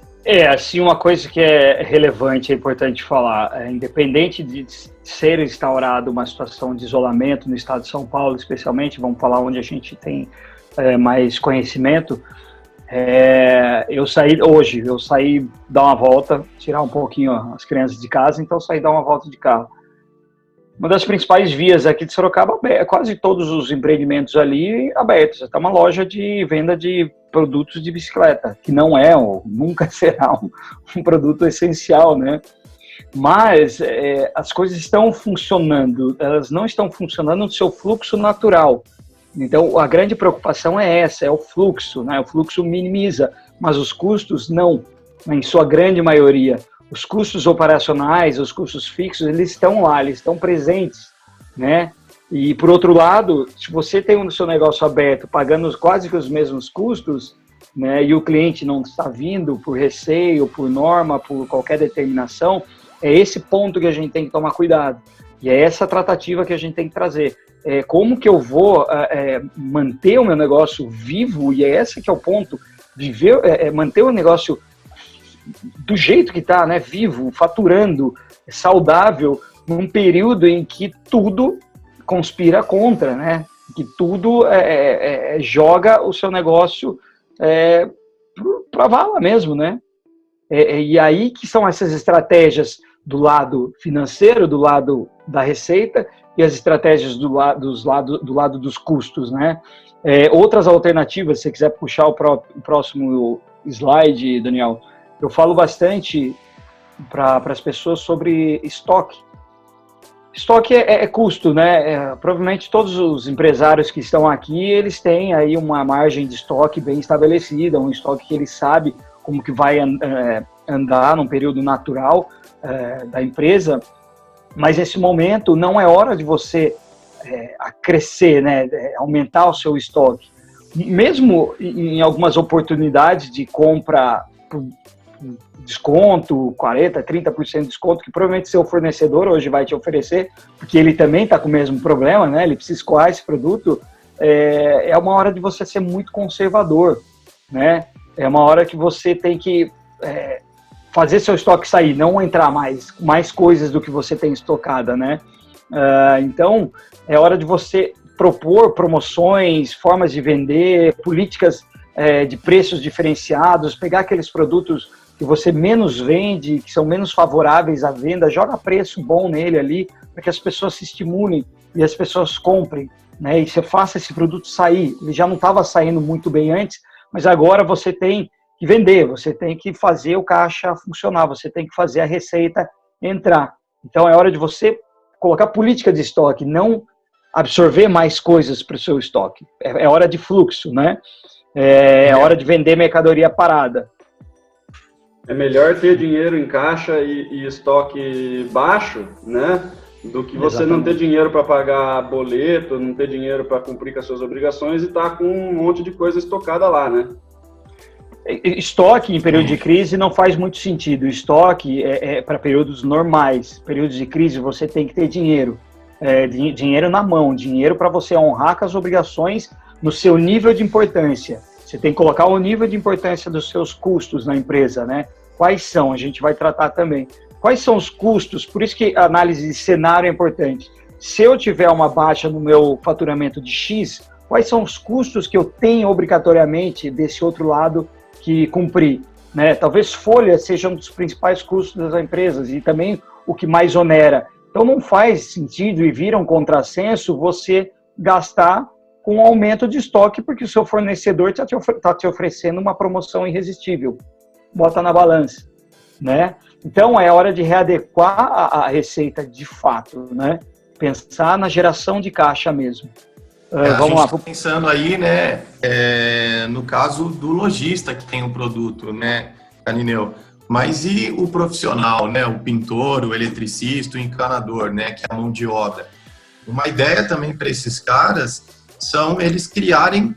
Assim, uma coisa que é relevante, é importante falar, independente de ser instaurada uma situação de isolamento no estado de São Paulo, especialmente, vamos falar onde a gente tem mais conhecimento, eu saí dar uma volta, tirar um pouquinho as crianças de casa, então saí dar uma volta de carro. Uma das principais vias aqui de Sorocaba, quase todos os empreendimentos ali abertos. Está uma loja de venda de produtos de bicicleta, que não é ou nunca será um produto essencial, né? mas as coisas estão funcionando, elas não estão funcionando no seu fluxo natural. Então, a grande preocupação é essa, é o fluxo, né? O fluxo minimiza, mas os custos não, em sua grande maioria. Os custos operacionais, os custos fixos, eles estão lá, eles estão presentes, né? E, por outro lado, se você tem o seu negócio aberto, pagando quase que os mesmos custos, né, e o cliente não está vindo por receio, por norma, por qualquer determinação, é esse ponto que a gente tem que tomar cuidado. E é essa tratativa que a gente tem que trazer. Como que eu vou manter o meu negócio vivo, e é esse que é o ponto, manter o negócio do jeito que está, né, vivo, faturando, saudável, num período em que tudo conspira contra, né, que tudo joga o seu negócio para a vala mesmo, né. E aí que são essas estratégias do lado financeiro, do lado da receita, e as estratégias do lado dos custos, né? Outras alternativas, se você quiser puxar o próximo slide, Daniel, eu falo bastante para as pessoas sobre estoque. Estoque é custo, né? Provavelmente todos os empresários que estão aqui, eles têm aí uma margem de estoque bem estabelecida, um estoque que ele sabe como que vai andar num período natural da empresa, mas nesse momento não é hora de você crescer, né, aumentar o seu estoque. Mesmo em algumas oportunidades de compra por desconto, 40%, 30% de desconto, que provavelmente seu fornecedor hoje vai te oferecer, porque ele também está com o mesmo problema, né, ele precisa escoar esse produto, é uma hora de você ser muito conservador, né, é uma hora que você tem que fazer seu estoque sair, não entrar mais coisas do que você tem estocada, né? Então, é hora de você propor promoções, formas de vender, políticas de preços diferenciados, pegar aqueles produtos que você menos vende, que são menos favoráveis à venda, joga preço bom nele ali, para que as pessoas se estimulem e as pessoas comprem, né? E você faça esse produto sair. Ele já não estava saindo muito bem antes, mas agora você tem que vender, você tem que fazer o caixa funcionar, você tem que fazer a receita entrar. Então é hora de você colocar política de estoque, não absorver mais coisas para o seu estoque. É hora de fluxo, né? É hora de vender mercadoria parada. É melhor ter dinheiro em caixa e estoque baixo, né? Do que você não ter dinheiro para pagar boleto, não ter dinheiro para cumprir com as suas obrigações e estar com um monte de coisa estocada lá, né? Estoque em período de crise não faz muito sentido. Estoque é para períodos normais. Períodos de crise você tem que ter dinheiro. Dinheiro na mão, dinheiro para você honrar com as obrigações no seu nível de importância. Você tem que colocar o nível de importância dos seus custos na empresa, né? Quais são? A gente vai tratar também. Quais são os custos? Por isso que a análise de cenário é importante. Se eu tiver uma baixa no meu faturamento de X, quais são os custos que eu tenho obrigatoriamente desse outro lado que cumprir, né? Talvez folha seja um dos principais custos das empresas e também o que mais onera. Então não faz sentido e vira um contrassenso você gastar com um aumento de estoque porque o seu fornecedor está te oferecendo uma promoção irresistível. Bota na balança, né? Então é hora de readequar a receita de fato, né? Pensar na geração de caixa mesmo. Vamos lá. Pensando aí, né, no caso do lojista que tem o produto, né, Canineu? Mas e o profissional, né, o pintor, o eletricista, o encanador, né, que é a mão de obra? Uma ideia também para esses caras são eles criarem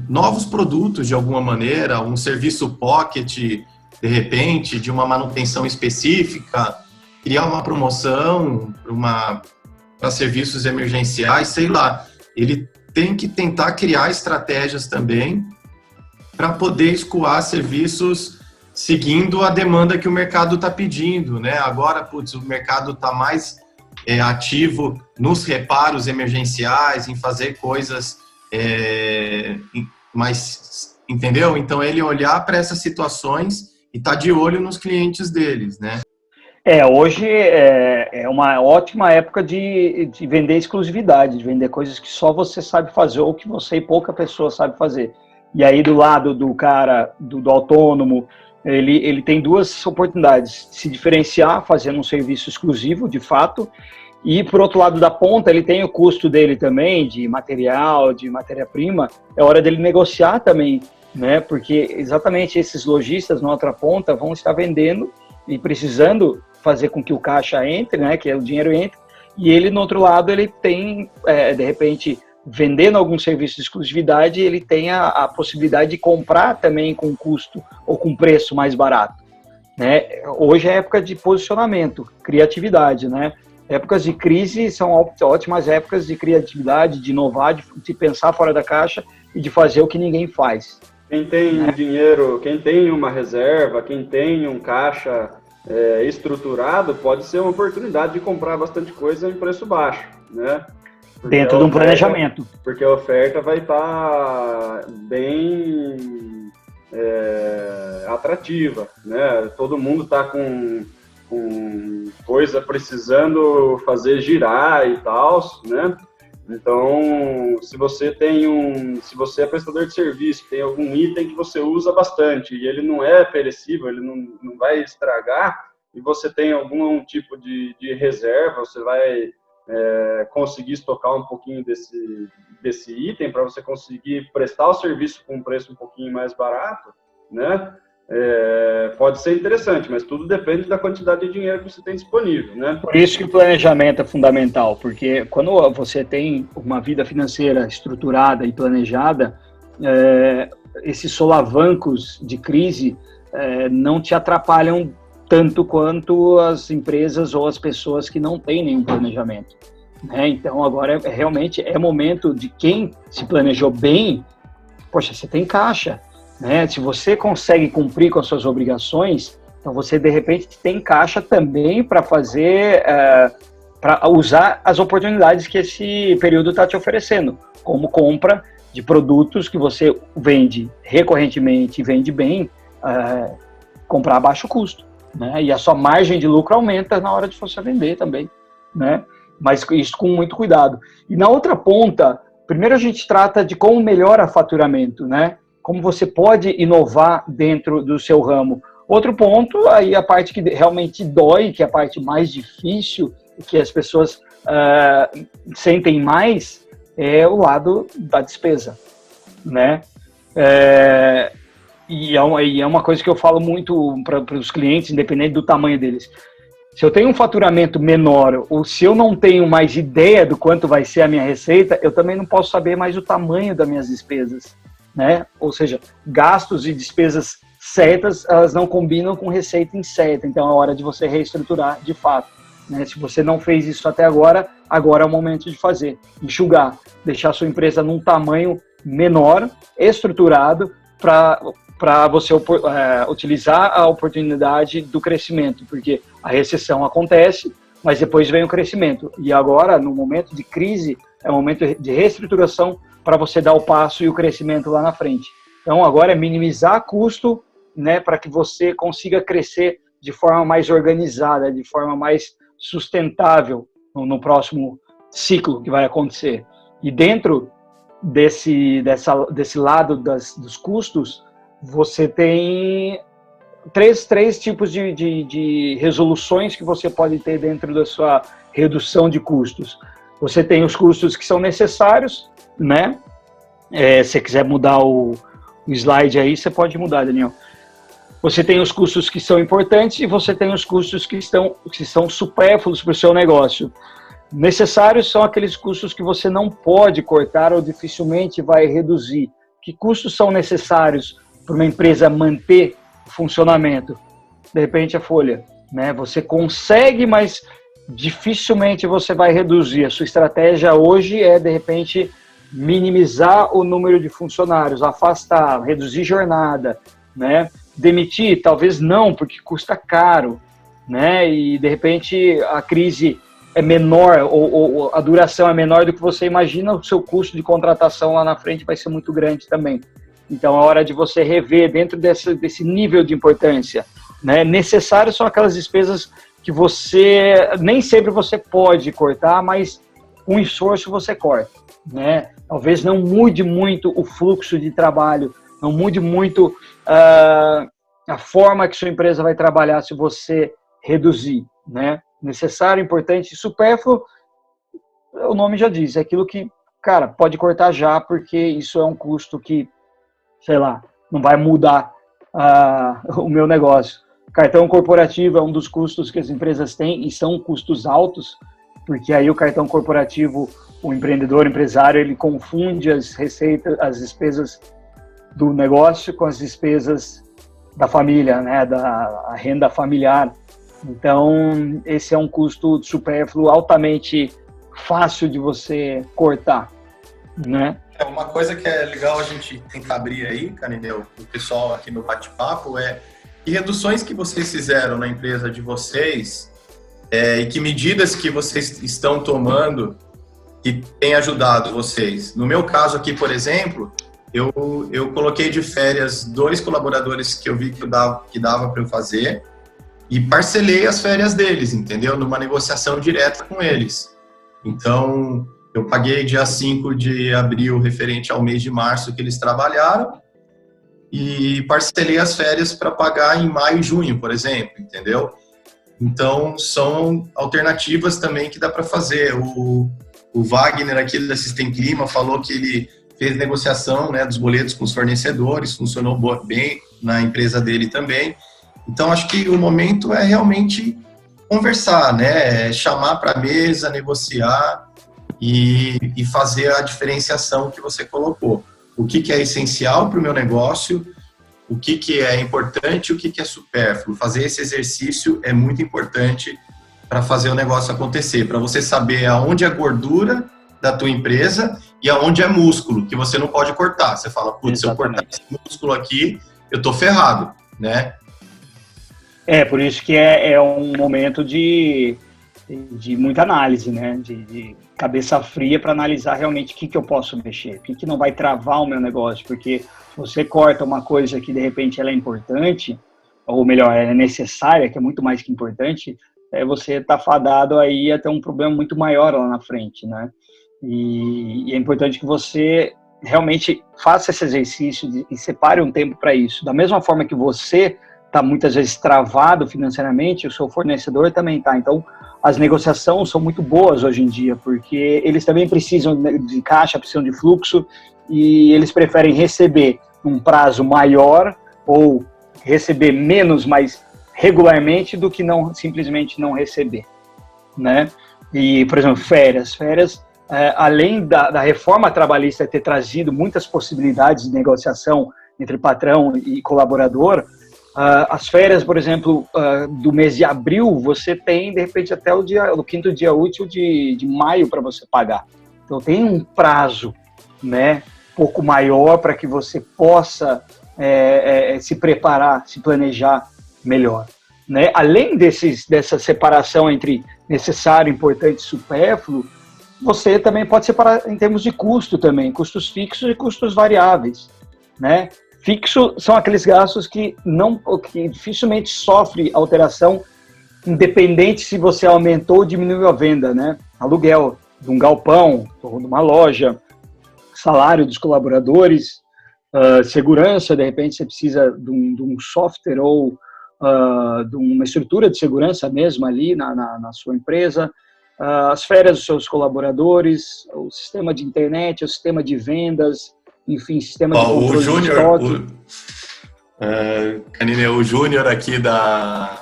novos produtos de alguma maneira, um serviço pocket, de repente, de uma manutenção específica, criar uma promoção para serviços emergenciais, sei lá. Ele tem que tentar criar estratégias também para poder escoar serviços seguindo a demanda que o mercado está pedindo, né? Agora, o mercado está mais ativo nos reparos emergenciais, em fazer coisas mais, entendeu? Então, ele olhar para essas situações e estar de olho nos clientes deles, né? Hoje é uma ótima época de vender exclusividade, de vender coisas que só você sabe fazer ou que você e pouca pessoa sabe fazer. E aí do lado do cara, do autônomo, ele tem duas oportunidades: se diferenciar fazendo um serviço exclusivo, de fato, e por outro lado da ponta ele tem o custo dele também, de material, de matéria-prima. É hora dele negociar também, né? Porque exatamente esses lojistas na outra ponta vão estar vendendo e precisando fazer com que o caixa entre, né? Que o dinheiro entre, e ele no outro lado ele tem, de repente, vendendo algum serviço de exclusividade, ele tem a possibilidade de comprar também com custo ou com preço mais barato, né? Hoje é época de posicionamento, criatividade, né? Épocas de crise são ótimas épocas de criatividade, de inovar, de pensar fora da caixa e de fazer o que ninguém faz. Quem tem dinheiro, quem tem uma reserva, quem tem um caixa estruturado, pode ser uma oportunidade de comprar bastante coisa em preço baixo, né? Porque dentro de um planejamento. Porque a oferta vai estar bem atrativa, né? Todo mundo está com coisa precisando fazer girar e tal, né? Então, se você é prestador de serviço, tem algum item que você usa bastante e ele não é perecível, ele não vai estragar, e você tem algum tipo de reserva, você vai conseguir estocar um pouquinho desse item para você conseguir prestar o serviço com um preço um pouquinho mais barato, né? Pode ser interessante, mas tudo depende da quantidade de dinheiro que você tem disponível, né? Por isso que o planejamento é fundamental, porque quando você tem uma vida financeira estruturada e planejada, esses solavancos de crise não te atrapalham tanto quanto as empresas ou as pessoas que não têm nenhum planejamento, né? Então agora realmente é momento de quem se planejou bem. Poxa, você tem caixa, né? Se você consegue cumprir com as suas obrigações, então você de repente tem caixa também para fazer, para usar as oportunidades que esse período está te oferecendo, como compra de produtos que você vende recorrentemente e vende bem, comprar a baixo custo, né? E a sua margem de lucro aumenta na hora de você vender também, né? Mas isso com muito cuidado. E na outra ponta, primeiro a gente trata de como melhora o faturamento, né? Como você pode inovar dentro do seu ramo. Outro ponto, aí a parte que realmente dói, que é a parte mais difícil, que as pessoas sentem mais, é o lado da despesa, né? E é uma coisa que eu falo muito para os clientes, independente do tamanho deles. Se eu tenho um faturamento menor, ou se eu não tenho mais ideia do quanto vai ser a minha receita, eu também não posso saber mais o tamanho das minhas despesas, né? Ou seja, gastos e despesas certas, elas não combinam com receita incerta. Então é hora de você reestruturar de fato, né? Se você não fez isso até agora, agora é o momento de fazer. Enxugar, deixar a sua empresa num tamanho menor, estruturado, para você utilizar a oportunidade do crescimento, porque a recessão acontece, mas depois vem o crescimento. E agora, no momento de crise, é o momento de reestruturação para você dar o passo e o crescimento lá na frente. Então, agora é minimizar custo, né, para que você consiga crescer de forma mais organizada, de forma mais sustentável no próximo ciclo que vai acontecer. E dentro desse lado dos custos, você tem três tipos de resoluções que você pode ter dentro da sua redução de custos. Você tem os custos que são necessários, né? Se você quiser mudar o slide aí, você pode mudar, Daniel. Você tem os custos que são importantes e você tem os custos que são supérfluos para o seu negócio. Necessários são aqueles custos que você não pode cortar ou dificilmente vai reduzir. Que custos são necessários para uma empresa manter o funcionamento? De repente a folha, né? Você consegue, mas dificilmente você vai reduzir. A sua estratégia hoje é, de repente, minimizar o número de funcionários, afastar, reduzir jornada, né? Demitir, talvez não, porque custa caro, né? E, de repente, a crise é menor, ou a duração é menor do que você imagina, o seu custo de contratação lá na frente vai ser muito grande também. Então, é hora de você rever dentro desse nível de importância, né? Necessários são aquelas despesas que nem sempre você pode cortar, mas com esforço você corta, né? Talvez não mude muito o fluxo de trabalho, não mude muito a forma que sua empresa vai trabalhar se você reduzir, né? Necessário, importante, supérfluo, o nome já diz, é aquilo que, cara, pode cortar já, porque isso é um custo que, sei lá, não vai mudar o meu negócio. Cartão corporativo é um dos custos que as empresas têm, e são custos altos, porque aí o cartão corporativo, o empreendedor, o empresário, ele confunde as receitas, as despesas do negócio com as despesas da família, né, da renda familiar. Então, esse é um custo supérfluo altamente fácil de você cortar, né? Uma coisa que é legal a gente tentar abrir aí, Canineu, o pessoal aqui no bate-papo, é que reduções que vocês fizeram na empresa de vocês e que medidas que vocês estão tomando que têm ajudado vocês. No meu caso aqui, por exemplo, eu coloquei de férias 2 colaboradores que eu vi que dava para eu fazer e parcelei as férias deles, entendeu? Numa negociação direta com eles. Então, eu paguei dia 5 de abril referente ao mês de março que eles trabalharam e parcelei as férias para pagar em maio e junho, por exemplo, entendeu? Então, são alternativas também que dá para fazer. O Wagner aqui da System Clima falou que ele fez negociação, né, dos boletos com os fornecedores, funcionou bem na empresa dele também. Então, acho que o momento é realmente conversar, né, chamar para a mesa, negociar e fazer a diferenciação que você colocou. O que é essencial para o meu negócio, o que é importante e o que é supérfluo. Fazer esse exercício é muito importante para fazer o negócio acontecer, para você saber aonde é gordura da tua empresa e aonde é músculo, que você não pode cortar. Você fala, putz, se eu cortar esse músculo aqui, eu tô ferrado, né? Por isso que é um momento de muita análise, né? De cabeça fria para analisar realmente o que eu posso mexer, o que não vai travar o meu negócio, porque se você corta uma coisa que de repente ela é importante, ou melhor, ela é necessária, que é muito mais que importante, você tá fadado aí a ter um problema muito maior lá na frente, né? E é importante que você realmente faça esse exercício e separe um tempo para isso. Da mesma forma que você está muitas vezes travado financeiramente, o seu fornecedor também está. Então, as negociações são muito boas hoje em dia, porque eles também precisam de caixa, precisam de fluxo, e eles preferem receber um prazo maior ou receber menos, mas regularmente, do que não simplesmente não receber, né? E, por exemplo, férias, além da reforma trabalhista ter trazido muitas possibilidades de negociação entre patrão e colaborador, as férias, por exemplo, do mês de abril, você tem, de repente, até o 5º dia útil de maio para você pagar. Então, tem um prazo, né, um pouco maior para que você possa se preparar, se planejar melhor, né? Além dessa separação entre necessário, importante e supérfluo, você também pode separar em termos de custo também, custos fixos e custos variáveis, né? Fixo são aqueles gastos que dificilmente sofrem alteração, independente se você aumentou ou diminuiu a venda, né? Aluguel de um galpão ou de uma loja, salário dos colaboradores, segurança, de repente você precisa de um software ou de uma estrutura de segurança mesmo ali na sua empresa, as férias dos seus colaboradores, o sistema de internet, o sistema de vendas, enfim, sistema de controle de estoque. Canineu, o Júnior aqui da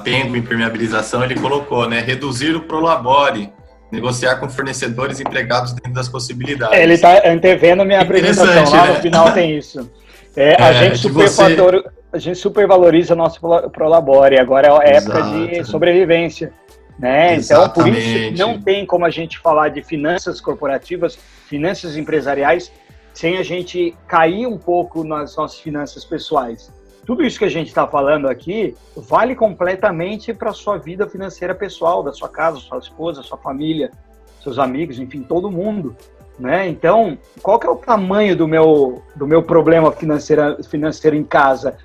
Pengo Impermeabilização, ele colocou, né, reduzir o Prolabore, negociar com fornecedores empregados dentro das possibilidades. Ele está antevendo a minha apresentação, lá, né? No final tem isso. A gente supervaloriza nosso Prolabore, agora é a época de sobrevivência, né? Então, por isso, não tem como a gente falar de finanças corporativas, finanças empresariais, sem a gente cair um pouco nas nossas finanças pessoais. Tudo isso que a gente está falando aqui vale completamente para a sua vida financeira pessoal, da sua casa, sua esposa, sua família, seus amigos, enfim, todo mundo, né? Então, qual que é o tamanho do meu problema financeiro em casa?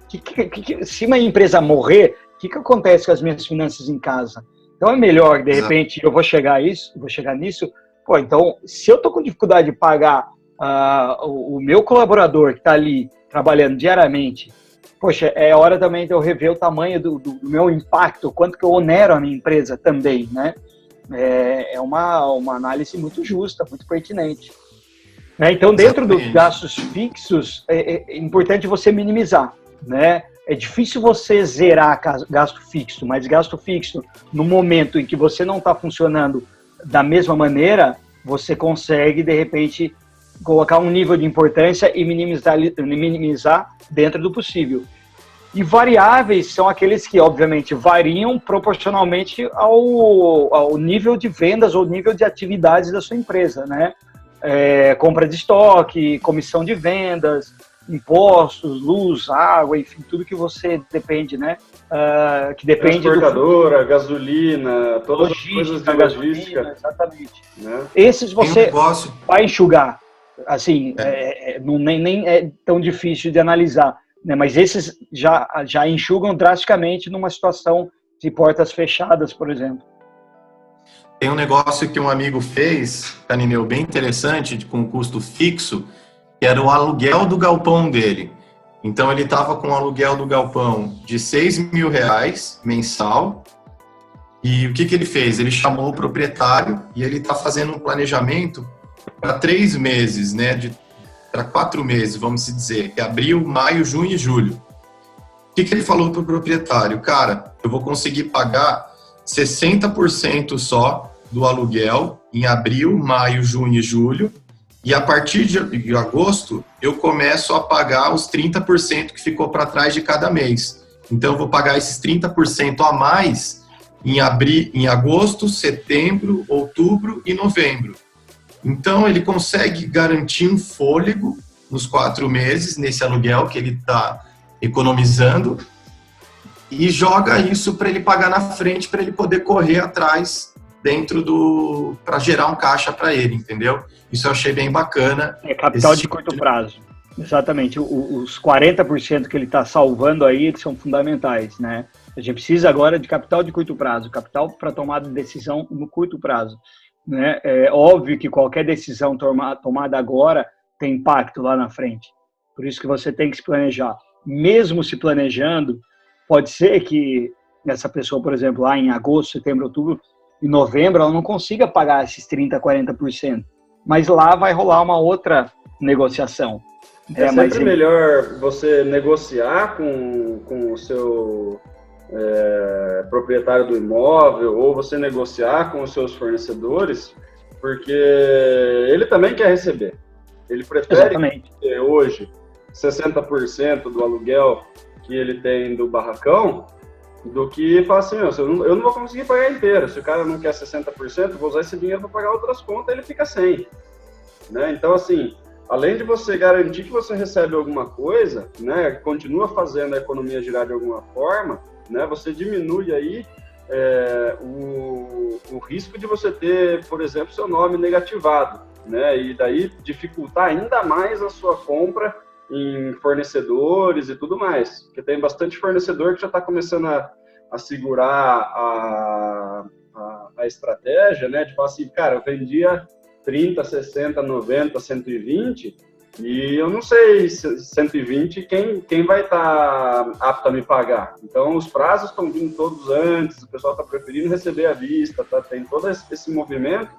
Se uma empresa morrer, o que acontece com as minhas finanças em casa? Então, é melhor, de repente, eu vou chegar nisso, então, se eu estou com dificuldade de pagar o meu colaborador que está ali trabalhando diariamente poxa, é hora também de eu rever o tamanho do meu impacto, quanto que eu onero a minha empresa também, né? É uma análise muito justa, muito pertinente. Né? Então, dentro dos gastos fixos, é importante você minimizar, né? É difícil você zerar gasto fixo, mas gasto fixo, no momento em que você não está funcionando da mesma maneira, você consegue, de repente, colocar um nível de importância e minimizar dentro do possível. E variáveis são aqueles que, obviamente, variam proporcionalmente ao nível de vendas ou nível de atividades da sua empresa, né? Compra de estoque, comissão de vendas, impostos, luz, água, enfim, tudo que você depende, né? Que depende transportadora, gasolina, todas as coisas de logística. Exatamente. Né? Esses você vai enxugar. Assim, nem é tão difícil de analisar, né? Mas esses já enxugam drasticamente numa situação de portas fechadas, por exemplo. Tem um negócio que um amigo fez, Canineu, bem interessante, com custo fixo, que era o aluguel do galpão dele. Então, ele estava com o aluguel do galpão de R$6.000 mensal. E o que ele fez? Ele chamou o proprietário e ele está fazendo um planejamento para 3 meses, né? Para 4 meses, vamos dizer, que é abril, maio, junho e julho. O que ele falou para o proprietário? Cara, eu vou conseguir pagar 60% só do aluguel em abril, maio, junho e julho. E a partir de agosto, eu começo a pagar os 30% que ficou para trás de cada mês. Então, eu vou pagar esses 30% a mais em agosto, setembro, outubro e novembro. Então, ele consegue garantir um fôlego nos 4 meses, nesse aluguel que ele está economizando, e joga isso para ele pagar na frente, para ele poder correr atrás para gerar um caixa para ele, entendeu? Isso eu achei bem bacana. É capital de curto prazo. Exatamente. Os 40% que ele está salvando aí são fundamentais, né? A gente precisa agora de capital de curto prazo, capital para tomada de decisão no curto prazo. Né? É óbvio que qualquer decisão tomada agora tem impacto lá na frente. Por isso que você tem que se planejar. Mesmo se planejando, pode ser que essa pessoa, por exemplo, lá em agosto, setembro, outubro, em novembro, ela não consiga pagar esses 30%, 40%. Mas lá vai rolar uma outra negociação. É sempre melhor você negociar com o seu proprietário do imóvel ou você negociar com os seus fornecedores, porque ele também quer receber. Ele prefere ter hoje 60% do aluguel que ele tem do barracão do que falar assim, eu não vou conseguir pagar inteiro. Se o cara não quer 60%, vou usar esse dinheiro para pagar outras contas, ele fica sem. Né? Então, assim, além de você garantir que você recebe alguma coisa, né, continua fazendo a economia girar de alguma forma, né, você diminui aí o risco de você ter, por exemplo, seu nome negativado, né, e daí dificultar ainda mais a sua compra em fornecedores e tudo mais, porque tem bastante fornecedor que já está começando a segurar a estratégia, né, de falar assim, cara, eu vendia 30, 60, 90, 120 e eu não sei, 120, quem vai estar apto a me pagar? Então, os prazos estão vindo todos antes, o pessoal está preferindo receber à vista, tá? Tem todo esse movimento.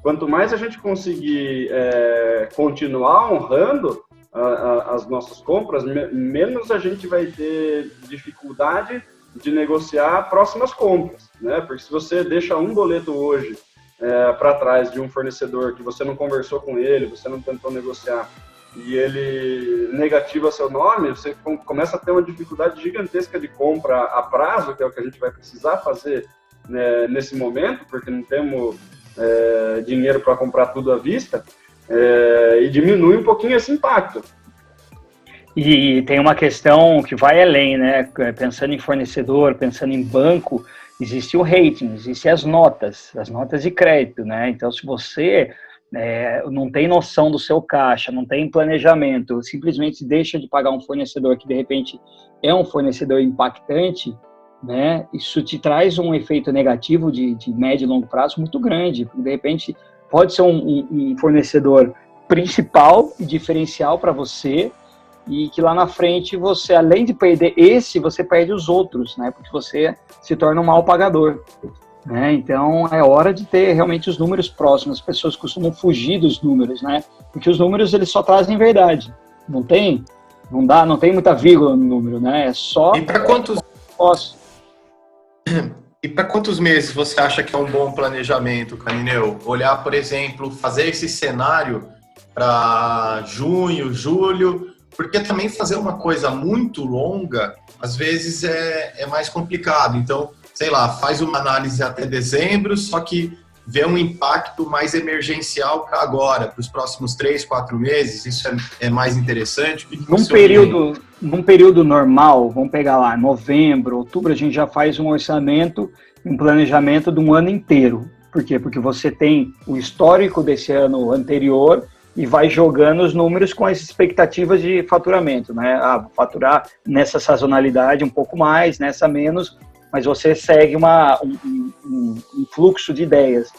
Quanto mais a gente conseguir continuar honrando as nossas compras, menos a gente vai ter dificuldade de negociar próximas compras, né? Porque se você deixa um boleto hoje para trás de um fornecedor que você não conversou com ele, você não tentou negociar, e ele negativa seu nome, você começa a ter uma dificuldade gigantesca de compra a prazo, que é o que a gente vai precisar fazer, né, nesse momento, porque não temos dinheiro para comprar tudo à vista, e diminui um pouquinho esse impacto. E tem uma questão que vai além, né? Pensando em fornecedor, pensando em banco, existe o rating, existem as notas de crédito, né? Então, se você não tem noção do seu caixa, não tem planejamento, simplesmente deixa de pagar um fornecedor que, de repente, é um fornecedor impactante, né? Isso te traz um efeito negativo de médio e longo prazo muito grande. De repente, pode ser um fornecedor principal e diferencial para você, e que lá na frente você, além de perder esse, você perde os outros, né? Porque você se torna um mal pagador, né? Então é hora de ter realmente os números próximos. As pessoas costumam fugir dos números, né? Porque os números eles só trazem verdade. Não tem muita vírgula no número, né? É só. E para quantos meses você acha que é um bom planejamento, Canineu? Olhar, por exemplo, fazer esse cenário para junho, julho, porque também fazer uma coisa muito longa, às vezes é mais complicado. Então, sei lá, faz uma análise até dezembro, só que vê um impacto mais emergencial para agora, para os próximos 3, 4 meses, isso é mais interessante. Num período normal, vamos pegar lá, novembro, outubro, a gente já faz um orçamento, um planejamento de um ano inteiro. Por quê? Porque você tem o histórico desse ano anterior e vai jogando os números com as expectativas de faturamento, né? Vou faturar nessa sazonalidade um pouco mais, nessa menos, mas você segue um fluxo de ideias.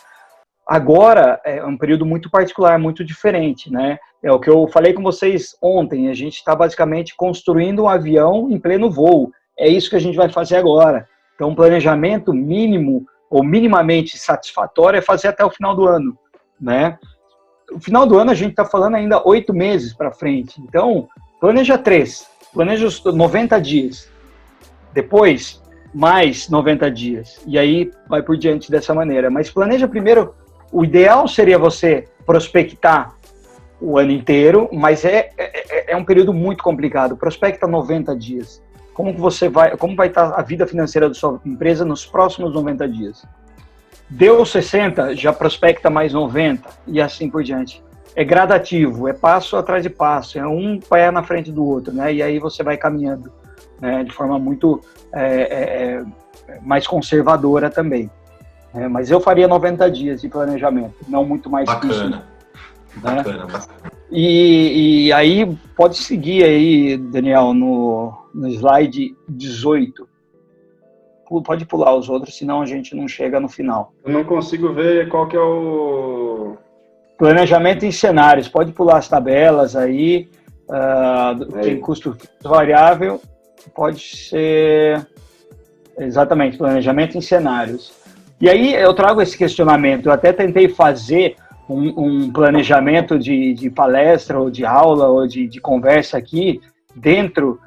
Agora é um período muito particular, muito diferente, né? É o que eu falei com vocês ontem, a gente está basicamente construindo um avião em pleno voo. É isso que a gente vai fazer agora. Então, um planejamento mínimo ou minimamente satisfatório é fazer até o final do ano, né? O final do ano a gente está falando ainda 8 meses para frente. Então, planeja 3, planeja os 90 dias. Depois, mais 90 dias. E aí vai por diante dessa maneira. Mas planeja primeiro, o ideal seria você prospectar o ano inteiro, mas é um período muito complicado. Prospecta 90 dias. Como vai estar a vida financeira da sua empresa nos próximos 90 dias? Deu 60, já prospecta mais 90 e assim por diante. É gradativo, é passo atrás de passo, é um pé na frente do outro, né? E aí você vai caminhando, né, de forma muito mais conservadora também. Mas eu faria 90 dias de planejamento, não muito mais que isso. Bacana. E aí, pode seguir aí, Daniel, no slide 18. Pode pular os outros, senão a gente não chega no final. Eu não consigo ver qual que é o... Planejamento em cenários. Pode pular as tabelas aí. Tem custo variável. Pode ser... Exatamente, planejamento em cenários. E aí eu trago esse questionamento. Eu até tentei fazer um planejamento de palestra, ou de aula, ou de conversa aqui, dentro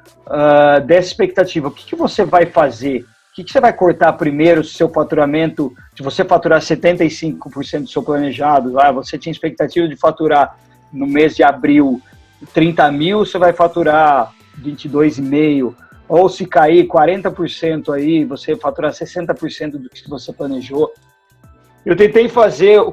dessa expectativa. O que você vai fazer? O que você vai cortar primeiro se seu faturamento, se você faturar 75% do seu planejado, você tinha expectativa de faturar no mês de abril 30 mil, você vai faturar 22,5, ou se cair 40% aí, você faturar 60% do que você planejou. Eu tentei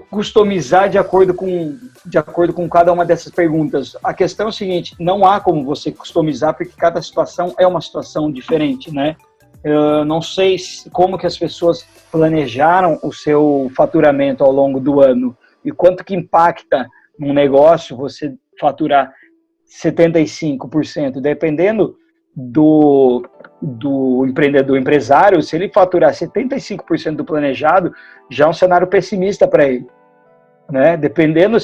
customizar de acordo com cada uma dessas perguntas. A questão é o seguinte, não há como você customizar, porque cada situação é uma situação diferente, né? Eu não sei como que as pessoas planejaram o seu faturamento ao longo do ano e quanto que impacta num negócio você faturar 75%, dependendo do empreendedor, empresário, se ele faturar 75% do planejado, já é um cenário pessimista para ele, né? Dependendo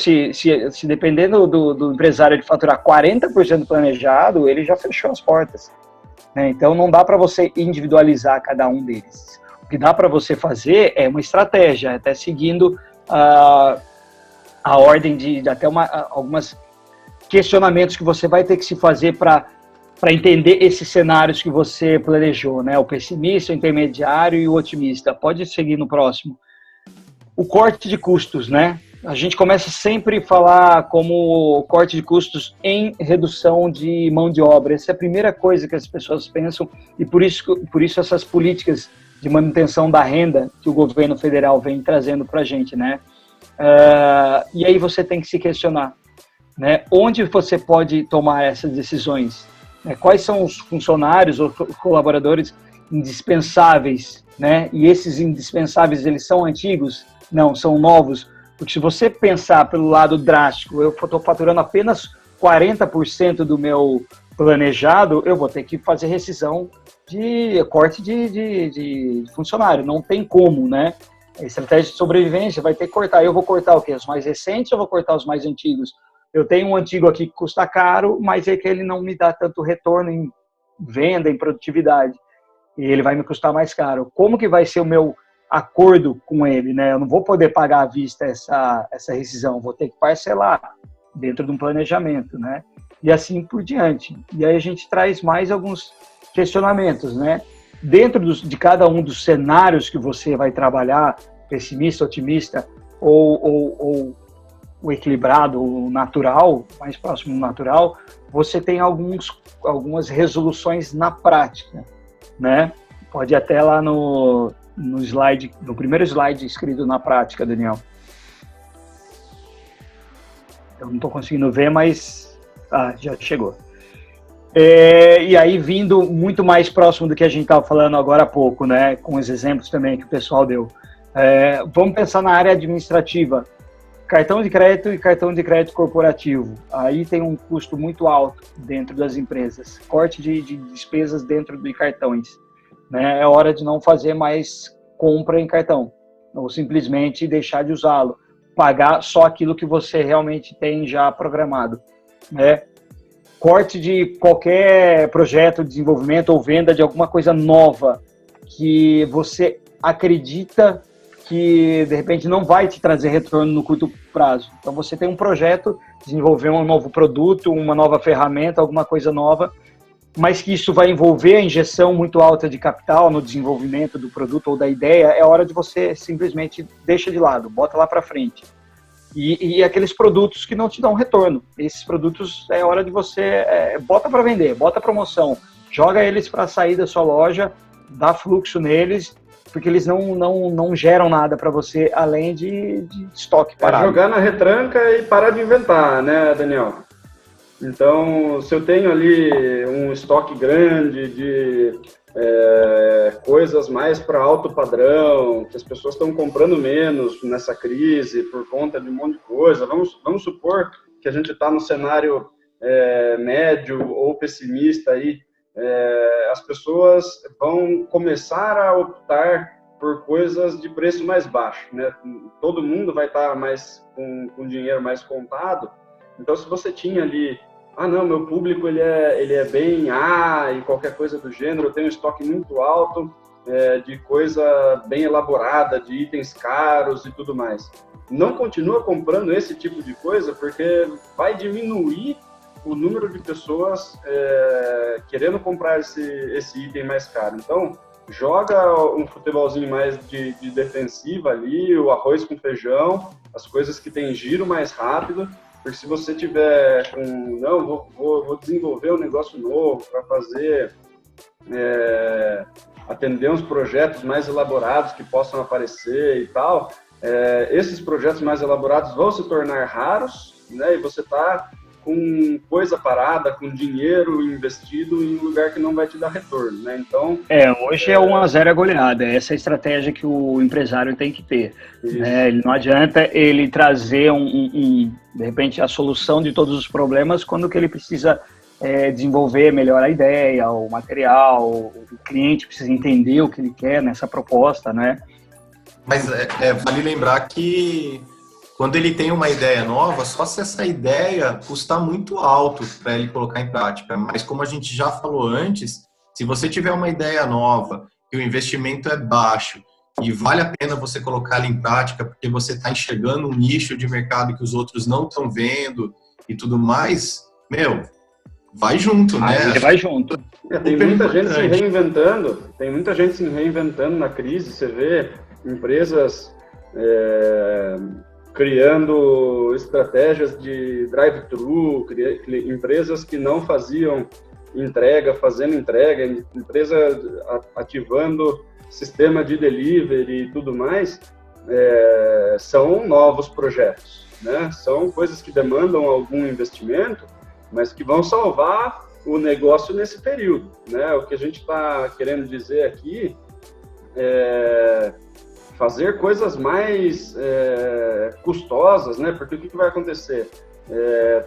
dependendo do empresário de faturar 40% do planejado, ele já fechou as portas, né? Então não dá para você individualizar cada um deles. O que dá para você fazer é uma estratégia, até seguindo a ordem de até algumas questionamentos que você vai ter que se fazer para entender esses cenários que você planejou, né? O pessimista, o intermediário e o otimista. Pode seguir no próximo. O corte de custos, né? A gente começa sempre a falar como corte de custos em redução de mão de obra. Essa é a primeira coisa que as pessoas pensam e por isso essas políticas de manutenção da renda que o governo federal vem trazendo para a gente, né? E aí você tem que se questionar, né? Onde você pode tomar essas decisões? Quais são os funcionários ou colaboradores indispensáveis, né? E esses indispensáveis, eles são antigos? Não, são novos. Porque se você pensar pelo lado drástico, eu estou faturando apenas 40% do meu planejado, eu vou ter que fazer rescisão de corte de funcionário. Não tem como, né? A estratégia de sobrevivência vai ter que cortar. Eu vou cortar o quê? Os mais recentes ou vou cortar os mais antigos? eu tenho um antigo aqui que custa caro, mas é que ele não me dá tanto retorno em venda, em produtividade, e ele vai me custar mais caro. Como que vai ser o meu acordo com ele, né? Eu não vou poder pagar à vista essa rescisão, vou ter que parcelar dentro de um planejamento, né? E assim por diante. E aí a gente traz mais alguns questionamentos, né? Dentro de cada um dos cenários que você vai trabalhar, pessimista, otimista ou o equilibrado, o natural, mais próximo do natural, você tem algumas resoluções na prática, né? Pode ir até lá no slide, no primeiro slide escrito na prática, Daniel. Eu não estou conseguindo ver, mas já chegou. E aí, vindo muito mais próximo do que a gente estava falando agora há pouco, né, com os exemplos também que o pessoal deu. Vamos pensar na área administrativa. Cartão de crédito e cartão de crédito corporativo. Aí tem um custo muito alto dentro das empresas. Corte de despesas dentro de cartões. Né? É hora de não fazer mais compra em cartão. Ou simplesmente deixar de usá-lo. Pagar só aquilo que você realmente tem já programado. Né? Corte de qualquer projeto de desenvolvimento ou venda de alguma coisa nova que você acredita que, de repente, não vai te trazer retorno no curto prazo. Então, você tem um projeto, desenvolver um novo produto, uma nova ferramenta, alguma coisa nova, mas que isso vai envolver a injeção muito alta de capital no desenvolvimento do produto ou da ideia, é hora de você simplesmente deixa de lado, bota lá para frente. E aqueles produtos que não te dão retorno. Esses produtos é hora de você bota para vender, bota promoção, joga eles para sair da sua loja, dá fluxo neles, porque eles não geram nada para você além de estoque parado. Jogar na retranca e parar de inventar, né, Daniel? Então, se eu tenho ali um estoque grande de coisas mais para alto padrão, que as pessoas estão comprando menos nessa crise por conta de um monte de coisa, vamos supor que a gente está no cenário médio ou pessimista aí, as pessoas vão começar a optar por coisas de preço mais baixo, né? Todo mundo vai estar mais com dinheiro mais contado. Então, se você tinha ali, não, meu público ele é bem A e qualquer coisa do gênero, eu tenho um estoque muito alto de coisa bem elaborada, de itens caros e tudo mais. Não continua comprando esse tipo de coisa porque vai diminuir o número de pessoas querendo comprar esse item mais caro. Então, joga um futebolzinho mais de defensiva ali, o arroz com feijão, as coisas que tem giro mais rápido, porque se você tiver vou desenvolver um negócio novo para fazer, atender uns projetos mais elaborados que possam aparecer e tal, esses projetos mais elaborados vão se tornar raros, né, e você está com coisa parada, com dinheiro investido em um lugar que não vai te dar retorno, né? Então... hoje é 1-0 a goleada, essa é a estratégia que o empresário tem que ter. Né? Não adianta ele trazer, de repente, a solução de todos os problemas quando que ele precisa desenvolver melhor a ideia, o material, o cliente precisa entender o que ele quer nessa proposta, né? Mas vale lembrar que quando ele tem uma ideia nova, só se essa ideia custar muito alto para ele colocar em prática. Mas como a gente já falou antes, se você tiver uma ideia nova e o investimento é baixo e vale a pena você colocá-la em prática porque você está enxergando um nicho de mercado que os outros não estão vendo e tudo mais, vai junto, né? Vai junto. Tem muita gente se reinventando, na crise. Você vê empresas criando estratégias de drive-thru, empresas que não faziam entrega, fazendo entrega, empresa ativando sistema de delivery e tudo mais, são novos projetos, né? São coisas que demandam algum investimento, mas que vão salvar o negócio nesse período, né? O que a gente está querendo dizer aqui é fazer coisas mais custosas, né? Porque o que vai acontecer?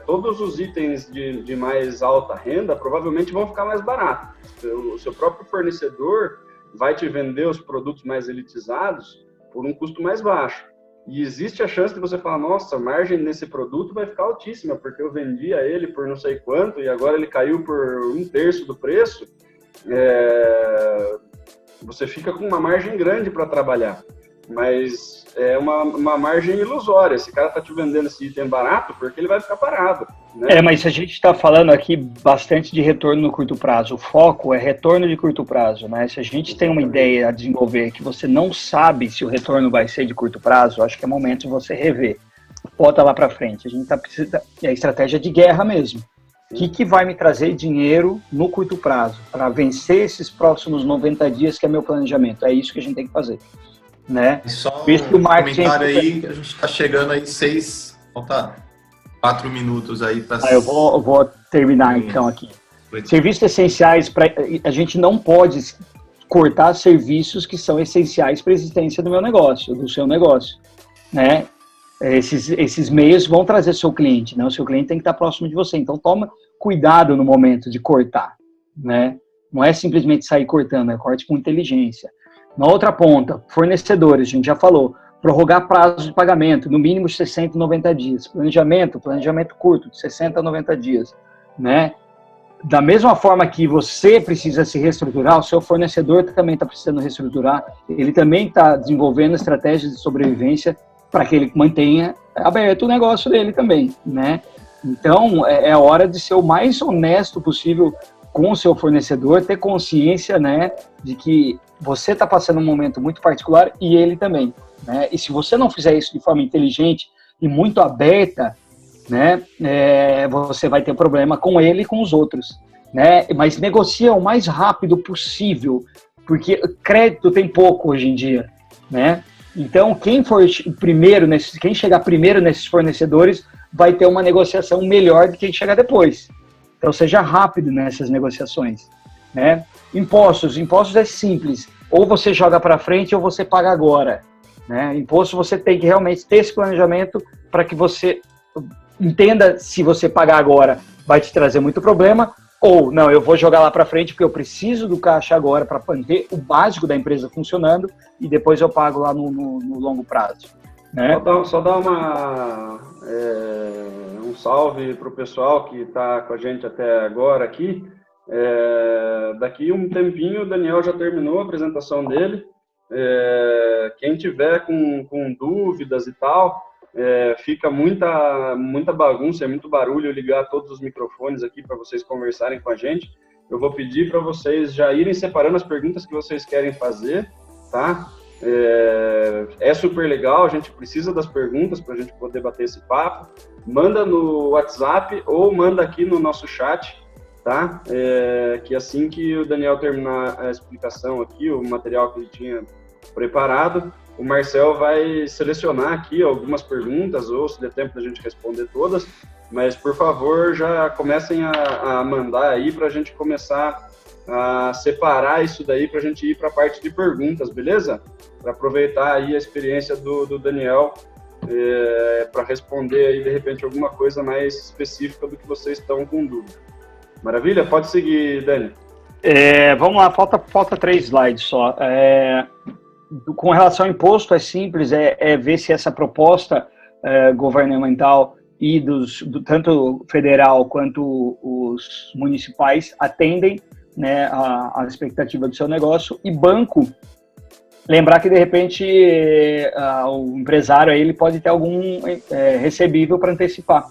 Todos os itens de mais alta renda provavelmente vão ficar mais baratos. O seu próprio fornecedor vai te vender os produtos mais elitizados por um custo mais baixo. E existe a chance de você falar, nossa, a margem nesse produto vai ficar altíssima, porque eu vendia ele por não sei quanto e agora ele caiu por 1/3 do preço. Você fica com uma margem grande para trabalhar, mas é uma margem ilusória. Esse cara está te vendendo esse item barato porque ele vai ficar parado, né? Mas a gente está falando aqui bastante de retorno no curto prazo. O foco é retorno de curto prazo, né? Se a gente tem uma ideia a desenvolver que você não sabe se o retorno vai ser de curto prazo, acho que é momento de você rever. Bota lá para frente. A gente precisa, é a estratégia de guerra mesmo. O que vai me trazer dinheiro no curto prazo para vencer esses próximos 90 dias, que é meu planejamento? É isso que a gente tem que fazer, né? Só um comentário aí, a gente está chegando aí falta 4 minutos aí para... Eu vou terminar então aqui. Serviços essenciais, a gente não pode cortar serviços que são essenciais para a existência do meu negócio, do seu negócio, né? Esses meios vão trazer seu cliente, né? O seu cliente tem que estar próximo de você. Então, toma cuidado no momento de cortar, né? Não é simplesmente sair cortando, é corte com inteligência. Na outra ponta, fornecedores, a gente já falou, prorrogar prazo de pagamento, no mínimo de 60 e 90 dias. Planejamento curto, de 60 a 90 dias, né? Da mesma forma que você precisa se reestruturar, o seu fornecedor também está precisando reestruturar, ele também está desenvolvendo estratégias de sobrevivência para que ele mantenha aberto o negócio dele também, né? Então, é hora de ser o mais honesto possível com o seu fornecedor, ter consciência, né, de que você está passando um momento muito particular e ele também, né? E se você não fizer isso de forma inteligente e muito aberta, né, você vai ter problema com ele e com os outros, né? Mas negocia o mais rápido possível, porque crédito tem pouco hoje em dia, né? Então, quem chegar primeiro nesses fornecedores vai ter uma negociação melhor do que quem chegar depois. Então, seja rápido nessas negociações, né? Impostos é simples. Ou você joga para frente ou você paga agora, né? Imposto, você tem que realmente ter esse planejamento para que você entenda se você pagar agora vai te trazer muito problema ou não, eu vou jogar lá para frente porque eu preciso do caixa agora para manter o básico da empresa funcionando e depois eu pago lá no longo prazo, né? Só dar um salve para o pessoal que está com a gente até agora aqui. Daqui um tempinho o Daniel já terminou a apresentação dele. Quem tiver com dúvidas e tal, fica muita bagunça, é muito barulho ligar todos os microfones aqui para vocês conversarem com a gente. Eu vou pedir para vocês já irem separando as perguntas que vocês querem fazer, tá? É super legal, a gente precisa das perguntas para a gente poder bater esse papo. Manda no WhatsApp ou manda aqui no nosso chat, tá? Que assim que o Daniel terminar a explicação aqui, o material que ele tinha preparado, o Marcel vai selecionar aqui algumas perguntas, ou se der tempo da gente responder todas, mas por favor já comecem a mandar aí para a gente começar a separar isso daí para a gente ir para a parte de perguntas, beleza? Para aproveitar aí a experiência do Daniel para responder aí de repente alguma coisa mais específica do que vocês estão com dúvida. Maravilha? Pode seguir, Dani. Vamos lá, falta 3 slides só. Com relação ao imposto, é simples, ver se essa proposta governamental e tanto federal quanto os municipais atendem, né, a expectativa do seu negócio. E banco, lembrar que de repente o empresário aí, ele pode ter algum recebível para antecipar.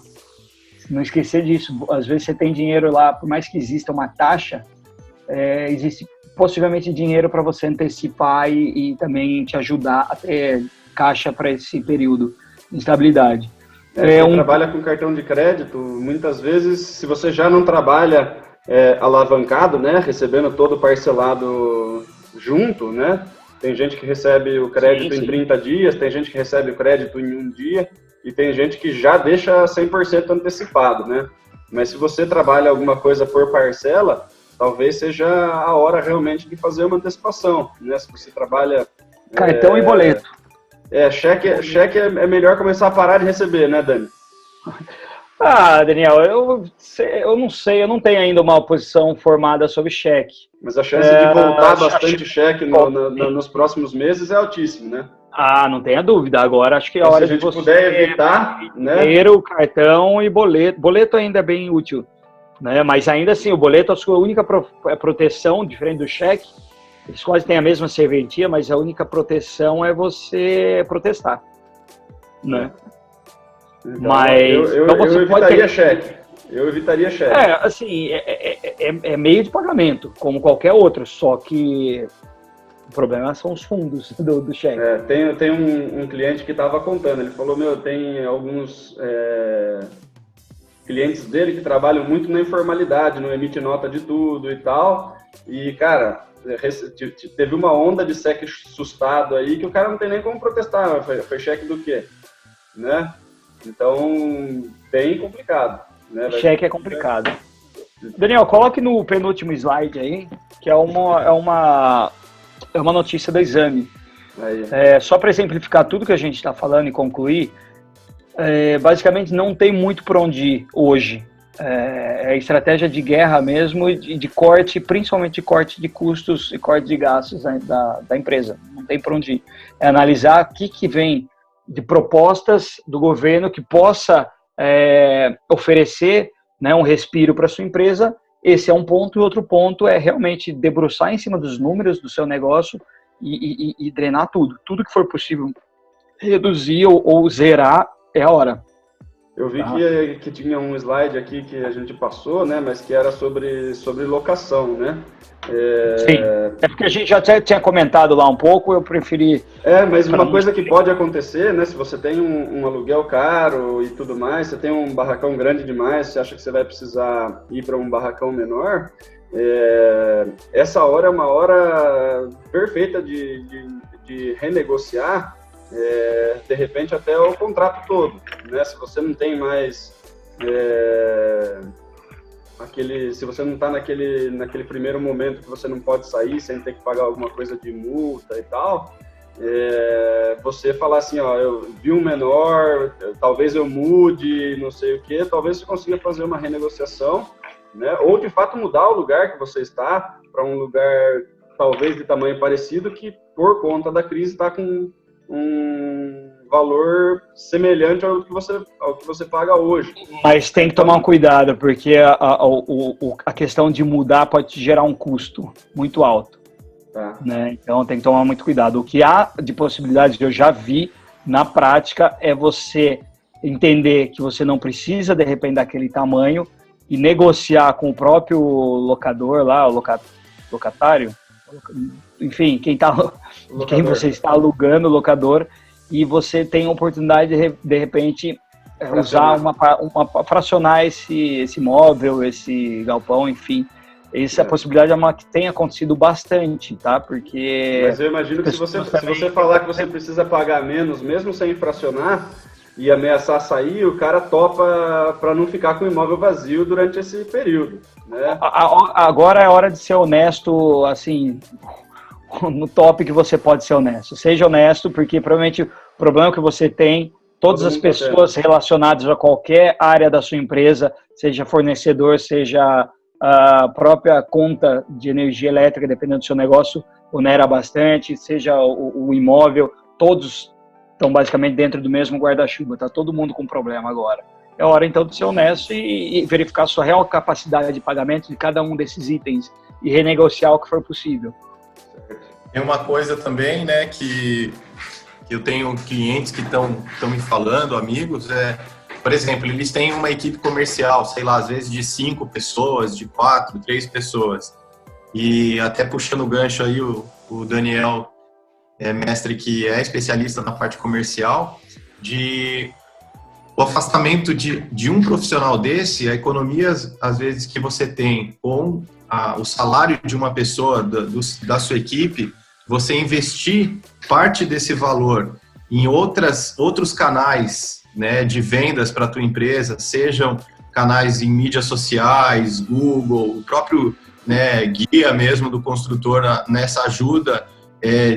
Não esquecer disso. Às vezes você tem dinheiro lá, por mais que exista uma taxa, existe possivelmente dinheiro para você antecipar e também te ajudar a ter caixa para esse período de estabilidade. Você trabalha com cartão de crédito, muitas vezes, se você já não trabalha alavancado, né, recebendo todo parcelado junto, né, tem gente que recebe o crédito em 30 dias, tem gente que recebe o crédito em 1 dia, e tem gente que já deixa 100% antecipado, né, mas se você trabalha alguma coisa por parcela, talvez seja a hora realmente de fazer uma antecipação, né? Se você trabalha... Cartão e boleto. Cheque é melhor começar a parar de receber, né, Dani? Daniel, eu não sei, eu não tenho ainda uma posição formada sobre cheque. Mas a chance de voltar bastante cheque nos próximos meses é altíssima, né? Não tenha dúvida. Agora acho que é a hora de você... Se a gente puder evitar, né? Dinheiro, cartão e boleto. Boleto ainda é bem útil, né? Mas ainda assim, o boleto é a sua única proteção, diferente do cheque. Eles quase têm a mesma serventia, mas a única proteção é você protestar, né? Então, mas eu evitaria cheque. Eu evitaria cheque. Assim, é meio de pagamento, como qualquer outro, só que o problema são os fundos do cheque. Tem um cliente que estava contando, ele falou, tem alguns clientes dele que trabalham muito na informalidade, não emite nota de tudo e tal, e, cara, teve uma onda de cheque assustado aí que o cara não tem nem como protestar, foi cheque do quê? Né? Então, bem complicado. Né? Cheque é complicado. Daniel, coloque no penúltimo slide aí, que é uma notícia do Exame. Só para exemplificar tudo que a gente está falando e concluir, basicamente não tem muito para onde ir hoje. É estratégia de guerra mesmo e de corte, principalmente de corte de custos e corte de gastos da empresa. Não tem para onde ir. É analisar o que vem de propostas do governo que possa oferecer, né, um respiro para a sua empresa. Esse é um ponto, e outro ponto é realmente debruçar em cima dos números do seu negócio e drenar tudo que for possível, reduzir ou zerar, é a hora. Eu vi que tinha um slide aqui que a gente passou, né, mas que era sobre locação, né? Sim, é porque a gente já tinha comentado lá um pouco, eu preferi... mas uma coisa que pode acontecer, né, se você tem um aluguel caro e tudo mais, você tem um barracão grande demais, você acha que você vai precisar ir para um barracão menor, essa hora é uma hora perfeita de renegociar, de repente até o contrato todo, né? Se você não tem mais se você não está naquele primeiro momento que você não pode sair sem ter que pagar alguma coisa de multa e tal, você falar assim, eu vi um menor, talvez eu mude, não sei o que, talvez você consiga fazer uma renegociação, né? Ou de fato mudar o lugar que você está para um lugar talvez de tamanho parecido, que por conta da crise está com um valor semelhante ao que você paga hoje. Mas tem que tomar um cuidado, porque a questão de mudar pode gerar um custo muito alto. Né? Então tem que tomar muito cuidado. O que há de possibilidades, eu já vi na prática, é você entender que você não precisa de repente daquele tamanho e negociar com o próprio locador lá, o locatário, enfim, quem você está alugando, o locador, e você tem a oportunidade de repente usar fracionar esse imóvel, esse galpão, enfim. Essa possibilidade é uma que tem acontecido bastante, tá? Porque... Mas eu imagino que se você falar que você precisa pagar menos, mesmo sem fracionar, e ameaçar sair, o cara topa para não ficar com o imóvel vazio durante esse período, né? Agora é hora de ser honesto, assim, no top que você pode ser honesto. Seja honesto, porque provavelmente o problema que você tem, todas as pessoas relacionadas a qualquer área da sua empresa, seja fornecedor, seja a própria conta de energia elétrica, dependendo do seu negócio, onera bastante, seja o imóvel, todos estão basicamente dentro do mesmo guarda-chuva, tá todo mundo com problema agora. É hora então de ser honesto e verificar a sua real capacidade de pagamento de cada um desses itens e renegociar o que for possível. Tem uma coisa também, né, que eu tenho clientes que estão me falando, amigos, por exemplo, eles têm uma equipe comercial, sei lá, às vezes de 5 pessoas, de 4, 3 pessoas. E até puxando o gancho aí, o Daniel, mestre que é especialista na parte comercial, o afastamento de um profissional desse, a economia, às vezes, que você tem com o salário de uma pessoa da sua equipe, você investir parte desse valor em outros canais, né, de vendas para a tua empresa, sejam canais em mídias sociais, Google, o próprio, né, guia mesmo do construtor nessa ajuda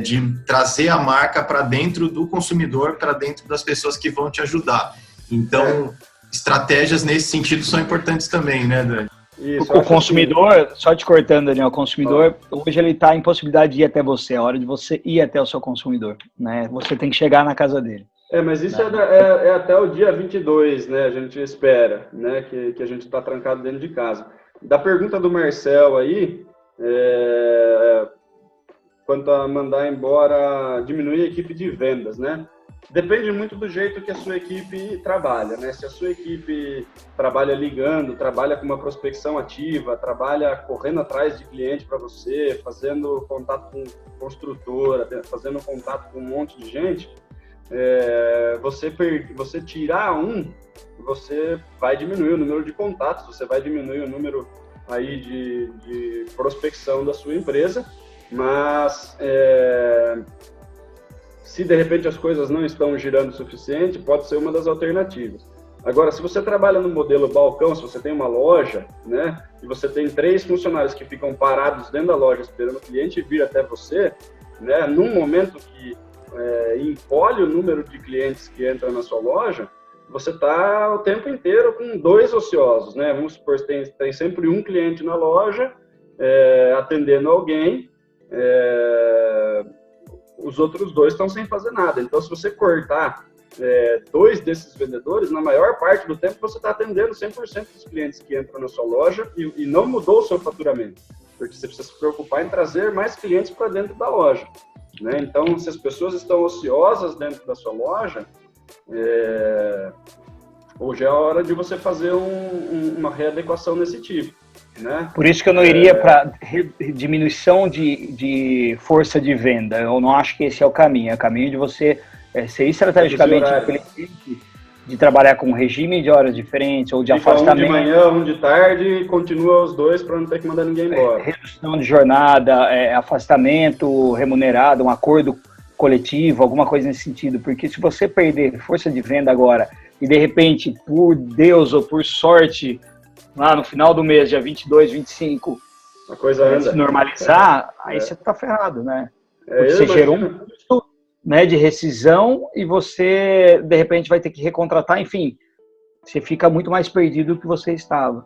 de trazer a marca para dentro do consumidor, para dentro das pessoas que vão te ajudar. Então, estratégias nesse sentido são importantes também, né, Dani? Isso, O consumidor, só te cortando, Daniel, o consumidor, hoje ele está em possibilidade de ir até você, é a hora de você ir até o seu consumidor, né? Você tem que chegar na casa dele. Mas isso é até o dia 22, né? A gente espera, né? Que a gente está trancado dentro de casa. Da pergunta do Marcel aí, quanto a mandar embora, diminuir a equipe de vendas, né? Depende muito do jeito que a sua equipe trabalha, né? Se a sua equipe trabalha ligando, trabalha com uma prospecção ativa, trabalha correndo atrás de cliente para você, fazendo contato com construtora, fazendo contato com um monte de gente, você tirar você vai diminuir o número de contatos, você vai diminuir o número aí de prospecção da sua empresa, mas se de repente as coisas não estão girando o suficiente, pode ser uma das alternativas. Agora, se você trabalha no modelo balcão, se você tem uma loja, né, e você tem 3 funcionários que ficam parados dentro da loja esperando o cliente vir até você, né, num momento que encolhe o número de clientes que entram na sua loja, você está o tempo inteiro com 2 ociosos, né? Vamos supor que tem sempre um cliente na loja atendendo alguém, os outros 2 estão sem fazer nada. Então, se você cortar 2 desses vendedores, na maior parte do tempo você está atendendo 100% dos clientes que entram na sua loja e não mudou o seu faturamento, porque você precisa se preocupar em trazer mais clientes para dentro da loja, né? Então, se as pessoas estão ociosas dentro da sua loja, hoje é a hora de você fazer uma readequação desse tipo, né? Por isso que eu não iria para diminuição de força de venda. Eu não acho que esse é o caminho. É o caminho de você ser estrategicamente inteligente, de trabalhar com um regime de horas diferentes ou de afastamento. Um de manhã, um de tarde, e continua os 2 para não ter que mandar ninguém embora. Redução de jornada, afastamento remunerado, um acordo coletivo, alguma coisa nesse sentido. Porque se você perder força de venda agora e de repente, por Deus ou por sorte, lá no final do mês, dia 22, 25, a coisa se normalizar, aí você está ferrado, né? Você gerou um custo, né, de rescisão e você, de repente, vai ter que recontratar, enfim, você fica muito mais perdido do que você estava.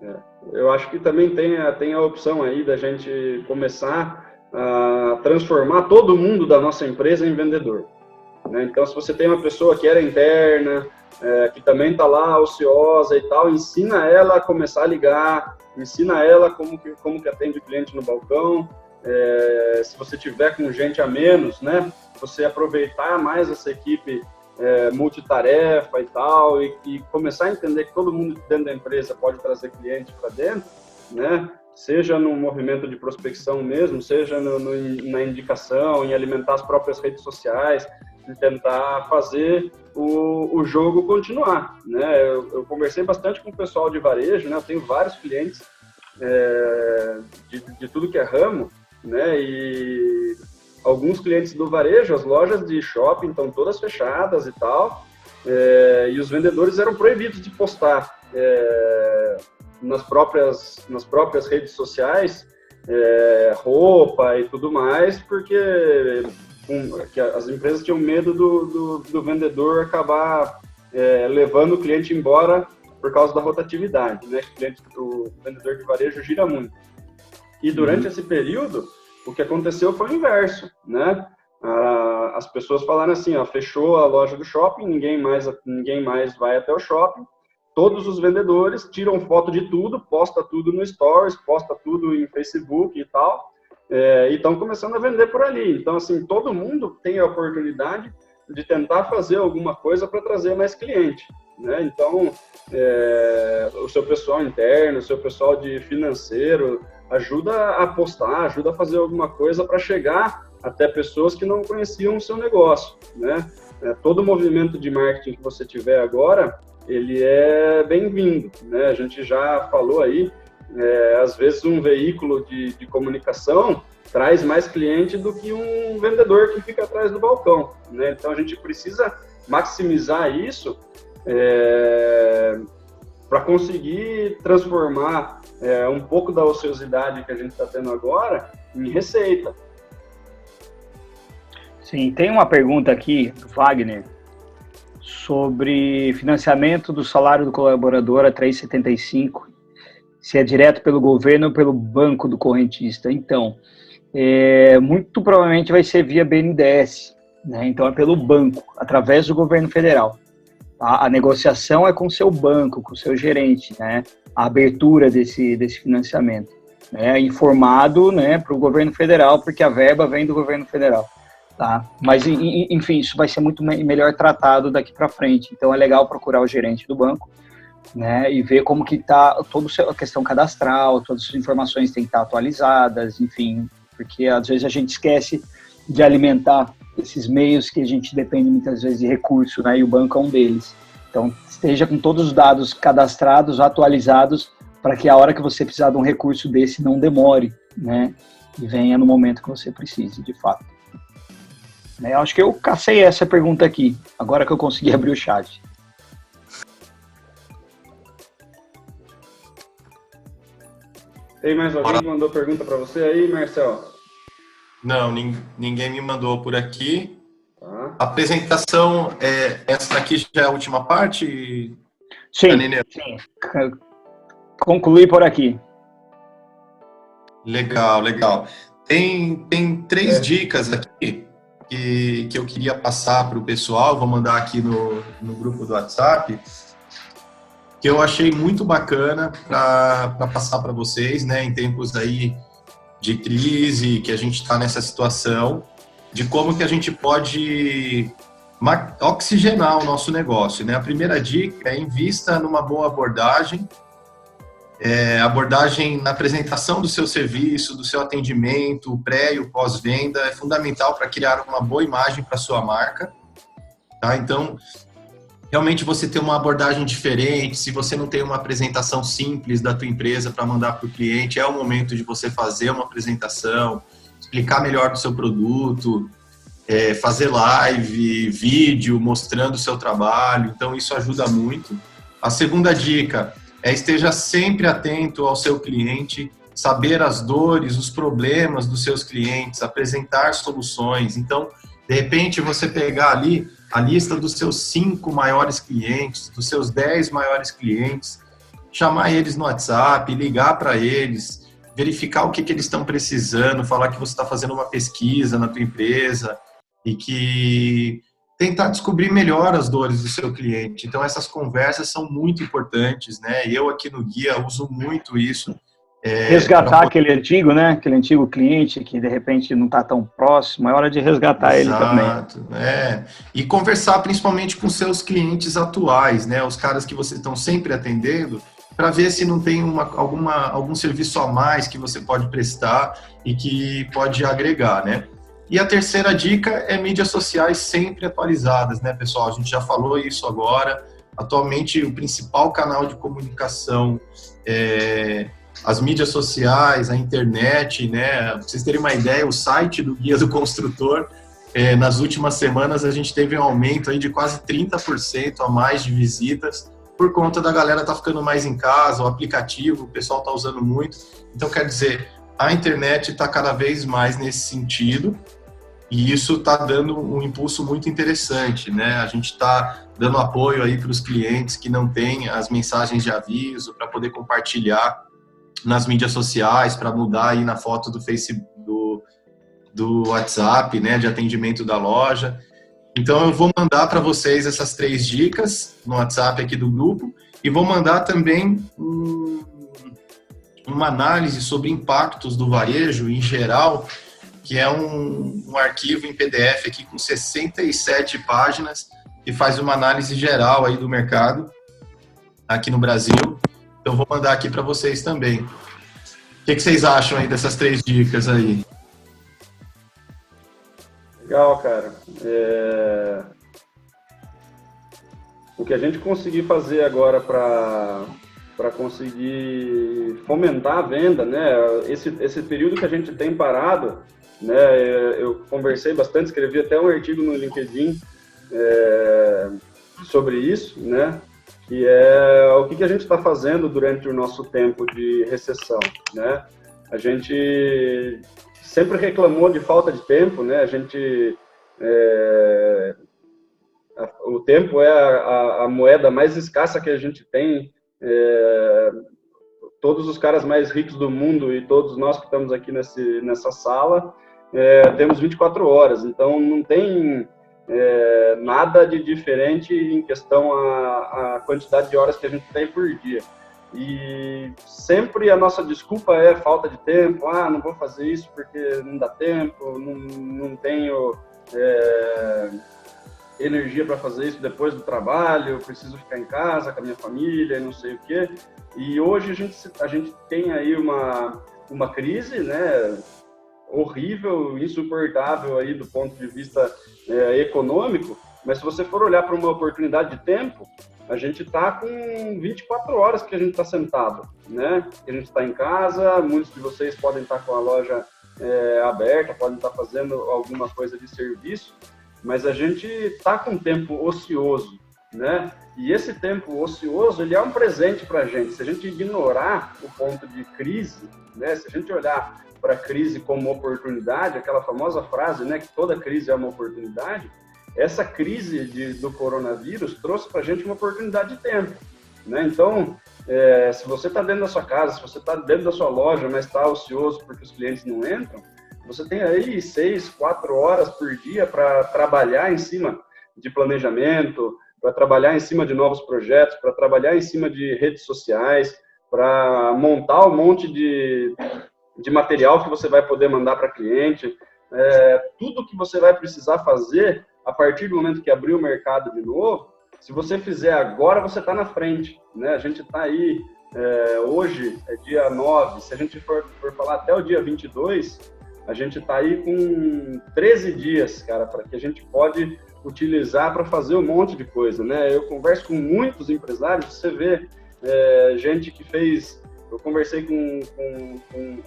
Eu acho que também tem a opção aí da gente começar a transformar todo mundo da nossa empresa em vendedor, né? Então, se você tem uma pessoa que era interna, que também está lá ociosa e tal, ensina ela a começar a ligar, ensina ela como que atende o cliente no balcão. Se você tiver com gente a menos, né, você aproveitar mais essa equipe multitarefa e tal, e começar a entender que todo mundo dentro da empresa pode trazer cliente para dentro, né, seja no movimento de prospecção mesmo, seja na indicação, em alimentar as próprias redes sociais, e tentar fazer o jogo continuar, né? Eu conversei bastante com o pessoal de varejo, né? Eu tenho vários clientes de tudo que é ramo, né? E alguns clientes do varejo, as lojas de shopping estão todas fechadas e tal, e os vendedores eram proibidos de postar nas próprias redes sociais roupa e tudo mais, porque que as empresas tinham medo do vendedor acabar levando o cliente embora por causa da rotatividade, né? O vendedor de varejo gira muito. E durante esse período, o que aconteceu foi o inverso, né? As pessoas falaram assim, fechou a loja do shopping, ninguém mais vai até o shopping, todos os vendedores tiram foto de tudo, posta tudo no Stories, posta tudo em Facebook e tal, e estão começando a vender por ali. Então, assim, todo mundo tem a oportunidade de tentar fazer alguma coisa para trazer mais cliente, né? Então, o seu pessoal interno, o seu pessoal de financeiro, ajuda a postar, ajuda a fazer alguma coisa para chegar até pessoas que não conheciam o seu negócio, né? Todo movimento de marketing que você tiver agora, ele é bem-vindo, né? A gente já falou aí, às vezes um veículo de comunicação traz mais cliente do que um vendedor que fica atrás do balcão, né? Então a gente precisa maximizar isso para conseguir transformar um pouco da ociosidade que a gente está tendo agora em receita. Sim, tem uma pergunta aqui do Wagner sobre financiamento do salário do colaborador a 3,75. se é direto pelo governo ou pelo banco do correntista. Então, muito provavelmente vai ser via BNDES, né? Então é pelo banco, através do governo federal. Tá? A negociação é com o seu banco, com o seu gerente, né? A abertura desse financiamento. Né? Informado, né, para o governo federal, porque a verba vem do governo federal. Tá? Mas, enfim, isso vai ser muito melhor tratado daqui para frente. Então é legal procurar o gerente do banco, né, e ver como que está toda a questão cadastral, todas as informações têm que estar atualizadas, enfim, porque às vezes a gente esquece de alimentar esses meios que a gente depende muitas vezes de recurso, né, e o banco é um deles. Então, esteja com todos os dados cadastrados, atualizados, para que a hora que você precisar de um recurso desse não demore, né, e venha no momento que você precise, de fato. Eu acho que eu cacei essa pergunta aqui, agora que eu consegui abrir o chat. Tem mais alguém que mandou pergunta para você aí, Marcel? Não, ninguém me mandou por aqui. Tá. A apresentação, essa daqui já é a última parte? Sim, sim. Concluí por aqui. Legal, legal. Tem 3 dicas aqui que eu queria passar para o pessoal, vou mandar aqui no grupo do WhatsApp, que eu achei muito bacana para passar para vocês, né, em tempos aí de crise, que a gente está nessa situação, de como que a gente pode oxigenar o nosso negócio, né? A primeira dica é invista numa boa abordagem, abordagem na apresentação do seu serviço, do seu atendimento, o pré e o pós-venda é fundamental para criar uma boa imagem para sua marca, tá? Então, realmente você ter uma abordagem diferente, se você não tem uma apresentação simples da tua empresa para mandar para o cliente, é o momento de você fazer uma apresentação, explicar melhor do seu produto, fazer live, vídeo, mostrando o seu trabalho, então isso ajuda muito. A segunda dica esteja sempre atento ao seu cliente, saber as dores, os problemas dos seus clientes, apresentar soluções. Então, de repente, você pegar ali a lista dos seus 5 maiores clientes, dos seus 10 maiores clientes, chamar eles no WhatsApp, ligar para eles, verificar o que eles estão precisando, falar que você está fazendo uma pesquisa na tua empresa e que tentar descobrir melhor as dores do seu cliente. Então, essas conversas são muito importantes, né? Eu aqui no Guia uso muito isso. Resgatar aquele antigo, né? Aquele antigo cliente que, de repente, não está tão próximo. É hora de resgatar ele também. Exato, E conversar principalmente com seus clientes atuais, né? Os caras que vocês estão sempre atendendo, para ver se não tem algum serviço a mais que você pode prestar e que pode agregar, né? E a terceira dica é mídias sociais sempre atualizadas, né, pessoal? A gente já falou isso agora. Atualmente, o principal canal de comunicação as mídias sociais, a internet, né? Pra vocês terem uma ideia, o site do Guia do Construtor, nas últimas semanas a gente teve um aumento aí de quase 30% a mais de visitas, por conta da galera tá ficando mais em casa, o aplicativo, o pessoal tá usando muito. Então, quer dizer, a internet está cada vez mais nesse sentido, e isso está dando um impulso muito interessante, né? A gente está dando apoio aí para os clientes que não têm as mensagens de aviso, para poder compartilhar nas mídias sociais, para mudar aí na foto do Facebook, do WhatsApp, né, de atendimento da loja. Então, eu vou mandar para vocês essas 3 dicas no WhatsApp aqui do grupo e vou mandar também uma análise sobre impactos do varejo em geral, que é um arquivo em PDF aqui com 67 páginas, que faz uma análise geral aí do mercado aqui no Brasil. Então, vou mandar aqui para vocês também. O que vocês acham aí dessas 3 dicas aí? Legal, cara. O que a gente conseguir fazer agora para conseguir fomentar a venda, né? Esse período que a gente tem parado, né? Eu conversei bastante, escrevi até um artigo no LinkedIn sobre isso, né? Que é o que a gente está fazendo durante o nosso tempo de recessão, né? A gente sempre reclamou de falta de tempo, né? O tempo é a moeda mais escassa que a gente tem todos os caras mais ricos do mundo e todos nós que estamos aqui nessa sala, temos 24 horas, então não tem nada de diferente em questão a quantidade de horas que a gente tem por dia. E sempre a nossa desculpa é falta de tempo, não vou fazer isso porque não dá tempo, não tenho energia para fazer isso depois do trabalho, eu preciso ficar em casa com a minha família, não sei o quê. E hoje a gente tem aí uma crise, né, horrível, insuportável aí do ponto de vista econômico, mas se você for olhar para uma oportunidade de tempo, a gente está com 24 horas que a gente está sentado, né? A gente está em casa, muitos de vocês podem estar com a loja aberta, podem estar fazendo alguma coisa de serviço, mas a gente está com tempo ocioso, né? E esse tempo ocioso, ele é um presente para a gente. Se a gente ignorar o ponto de crise, né? Se a gente olhar para a crise como oportunidade, aquela famosa frase, né, que toda crise é uma oportunidade, essa crise do coronavírus trouxe para a gente uma oportunidade de tempo, né? Então, se você está dentro da sua casa, se você está dentro da sua loja, mas está ocioso porque os clientes não entram, você tem aí 6, 4 horas por dia para trabalhar em cima de planejamento, para trabalhar em cima de novos projetos, para trabalhar em cima de redes sociais, para montar um monte de material que você vai poder mandar para cliente, tudo que você vai precisar fazer a partir do momento que abrir o mercado de novo. Se você fizer agora, você está na frente, né? A gente está aí, hoje é dia 9, se a gente for falar até o dia 22, a gente está aí com 13 dias, cara, para que a gente pode utilizar para fazer um monte de coisa, né? Eu converso com muitos empresários, você vê gente que fez... Eu conversei com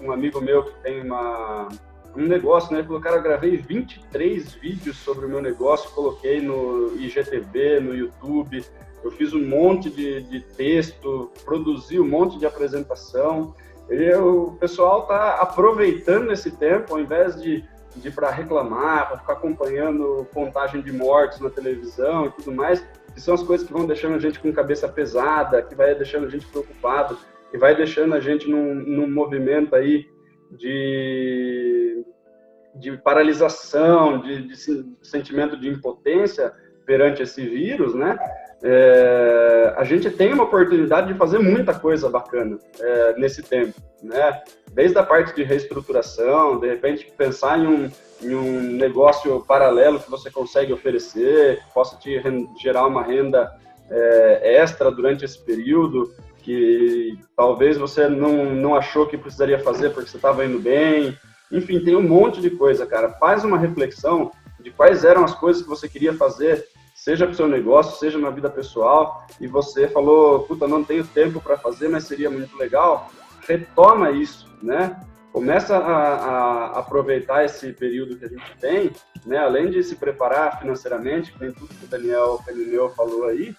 um amigo meu que tem um negócio, né? Ele falou, cara, eu gravei 23 vídeos sobre o meu negócio, coloquei no IGTV, no YouTube, eu fiz um monte de texto, produzi um monte de apresentação. E o pessoal está aproveitando esse tempo, ao invés de ir para reclamar, para ficar acompanhando contagem de mortes na televisão e tudo mais, que são as coisas que vão deixando a gente com cabeça pesada, que vai deixando a gente preocupado, que vai deixando a gente num movimento aí de paralisação, de sentimento de impotência perante esse vírus, né? A gente tem uma oportunidade de fazer muita coisa bacana nesse tempo, né? Desde a parte de reestruturação, de repente pensar em um negócio paralelo que você consegue oferecer, que possa te gerar uma renda extra durante esse período, que talvez você não achou que precisaria fazer porque você estava indo bem. Enfim, tem um monte de coisa, cara. Faz uma reflexão de quais eram as coisas que você queria fazer, seja para o seu negócio, seja na vida pessoal, e você falou, puta, não tenho tempo para fazer, mas seria muito legal. Retoma isso, né? Começa a aproveitar esse período que a gente tem, né? Além de se preparar financeiramente, que nem tudo que o Daniel Felineu falou aí,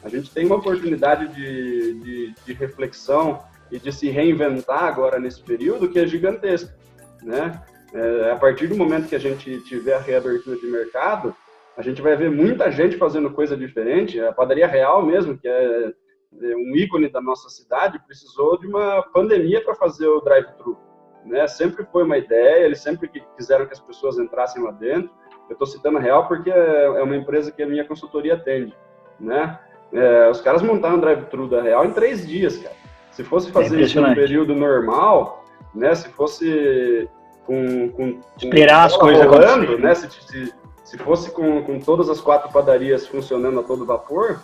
a gente tem uma oportunidade de reflexão e de se reinventar agora nesse período que é gigantesca, né? A partir do momento que a gente tiver a reabertura de mercado, a gente vai ver muita gente fazendo coisa diferente. A Padaria Real mesmo, que é um ícone da nossa cidade, precisou de uma pandemia para fazer o drive-thru, né? Sempre foi uma ideia, eles sempre quiseram que as pessoas entrassem lá dentro. Eu estou citando a Real porque é uma empresa que a minha consultoria atende, né? Os caras montaram o drive-thru da Real em 3 dias, cara. Se fosse fazer isso no período normal, né? Se fosse com esperar as coisas rolando, né? Se fosse com todas as 4 padarias funcionando a todo vapor,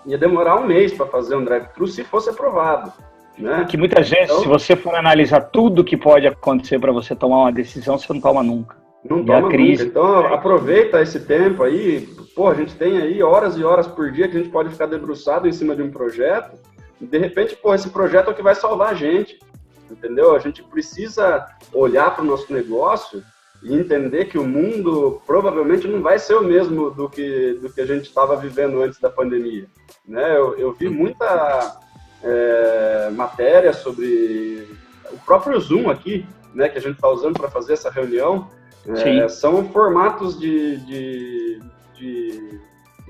ia demorar 1 mês para fazer um drive-thru se fosse aprovado, né? Que muitas vezes, então, se você for analisar tudo que pode acontecer para você tomar uma decisão, você não toma nunca. Não toma nunca. Então, aproveita esse tempo aí. Pô, a gente tem aí horas e horas por dia que a gente pode ficar debruçado em cima de um projeto. E, de repente, pô, esse projeto é o que vai salvar a gente. Entendeu? A gente precisa olhar para o nosso negócio e entender que o mundo provavelmente não vai ser o mesmo do que a gente estava vivendo antes da pandemia, né? Eu vi muita matéria sobre o próprio Zoom aqui, né, que a gente está usando para fazer essa reunião. São formatos de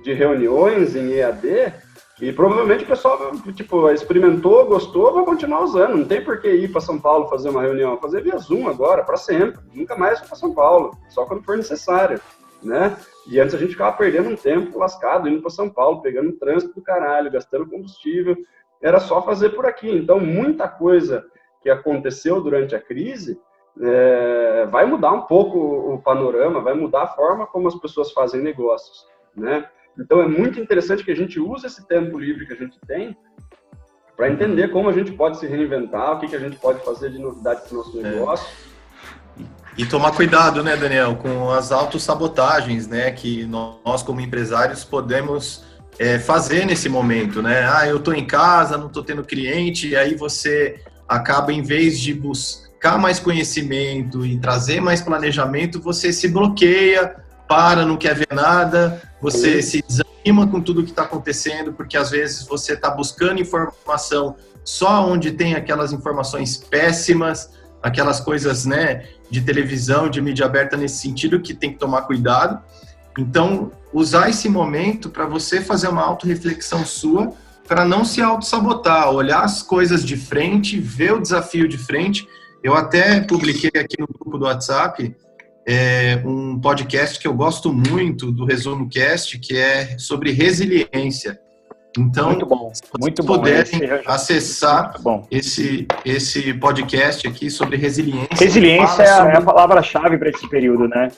reuniões em EAD E provavelmente o pessoal, tipo, experimentou, gostou, vai continuar usando. Não tem por que ir para São Paulo fazer uma reunião. Fazer via Zoom agora, para sempre. Nunca mais para São Paulo, só quando for necessário, né? E antes a gente ficava perdendo um tempo lascado, indo para São Paulo, pegando trânsito do caralho, gastando combustível. Era só fazer por aqui. Então, muita coisa que aconteceu durante a crise vai mudar um pouco o panorama, vai mudar a forma como as pessoas fazem negócios, né? Então, é muito interessante que a gente use esse tempo livre que a gente tem para entender como a gente pode se reinventar, o que a gente pode fazer de novidade para o nosso negócio. E tomar cuidado, né, Daniel, com as autossabotagens, né, que nós como empresários podemos fazer nesse momento, né? Eu estou em casa, não estou tendo cliente, e aí você acaba, em vez de buscar mais conhecimento e trazer mais planejamento, você se bloqueia, não quer ver nada, você se desanima com tudo que está acontecendo, porque às vezes você está buscando informação só onde tem aquelas informações péssimas, aquelas coisas, né, de televisão, de mídia aberta nesse sentido, que tem que tomar cuidado. Então, usar esse momento para você fazer uma autorreflexão sua, para não se auto-sabotar, olhar as coisas de frente, ver o desafio de frente. Eu até publiquei aqui no grupo do WhatsApp um podcast que eu gosto muito, do Resumo Cast, que é sobre resiliência. Então, muito bom, muito se puderem acessar esse podcast aqui sobre resiliência. Resiliência é a palavra-chave para esse período, né?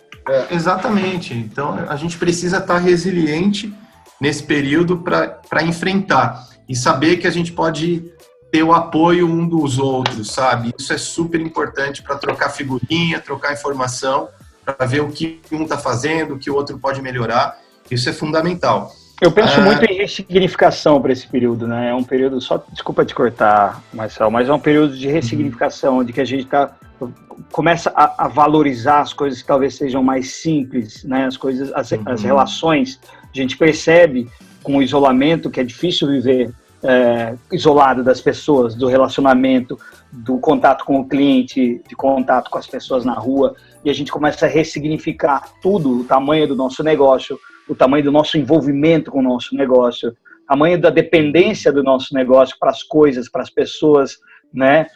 Exatamente. Então, a gente precisa estar resiliente nesse período para enfrentar e saber que a gente pode ter o apoio um dos outros, sabe? Isso é super importante para trocar figurinha, trocar informação, para ver o que um está fazendo, o que o outro pode melhorar. Isso é fundamental. Eu penso muito em ressignificação para esse período, né? É um período, desculpa te cortar, Marcelo, mas é um período de ressignificação, onde que a gente começa a valorizar as coisas que talvez sejam mais simples, né? As relações. A gente percebe com o isolamento que é difícil viver isolado das pessoas, do relacionamento, do contato com o cliente, de contato com as pessoas na rua, e a gente começa a ressignificar tudo, o tamanho do nosso negócio, o tamanho do nosso envolvimento com o nosso negócio, o tamanho da dependência do nosso negócio para as coisas, para as pessoas, né?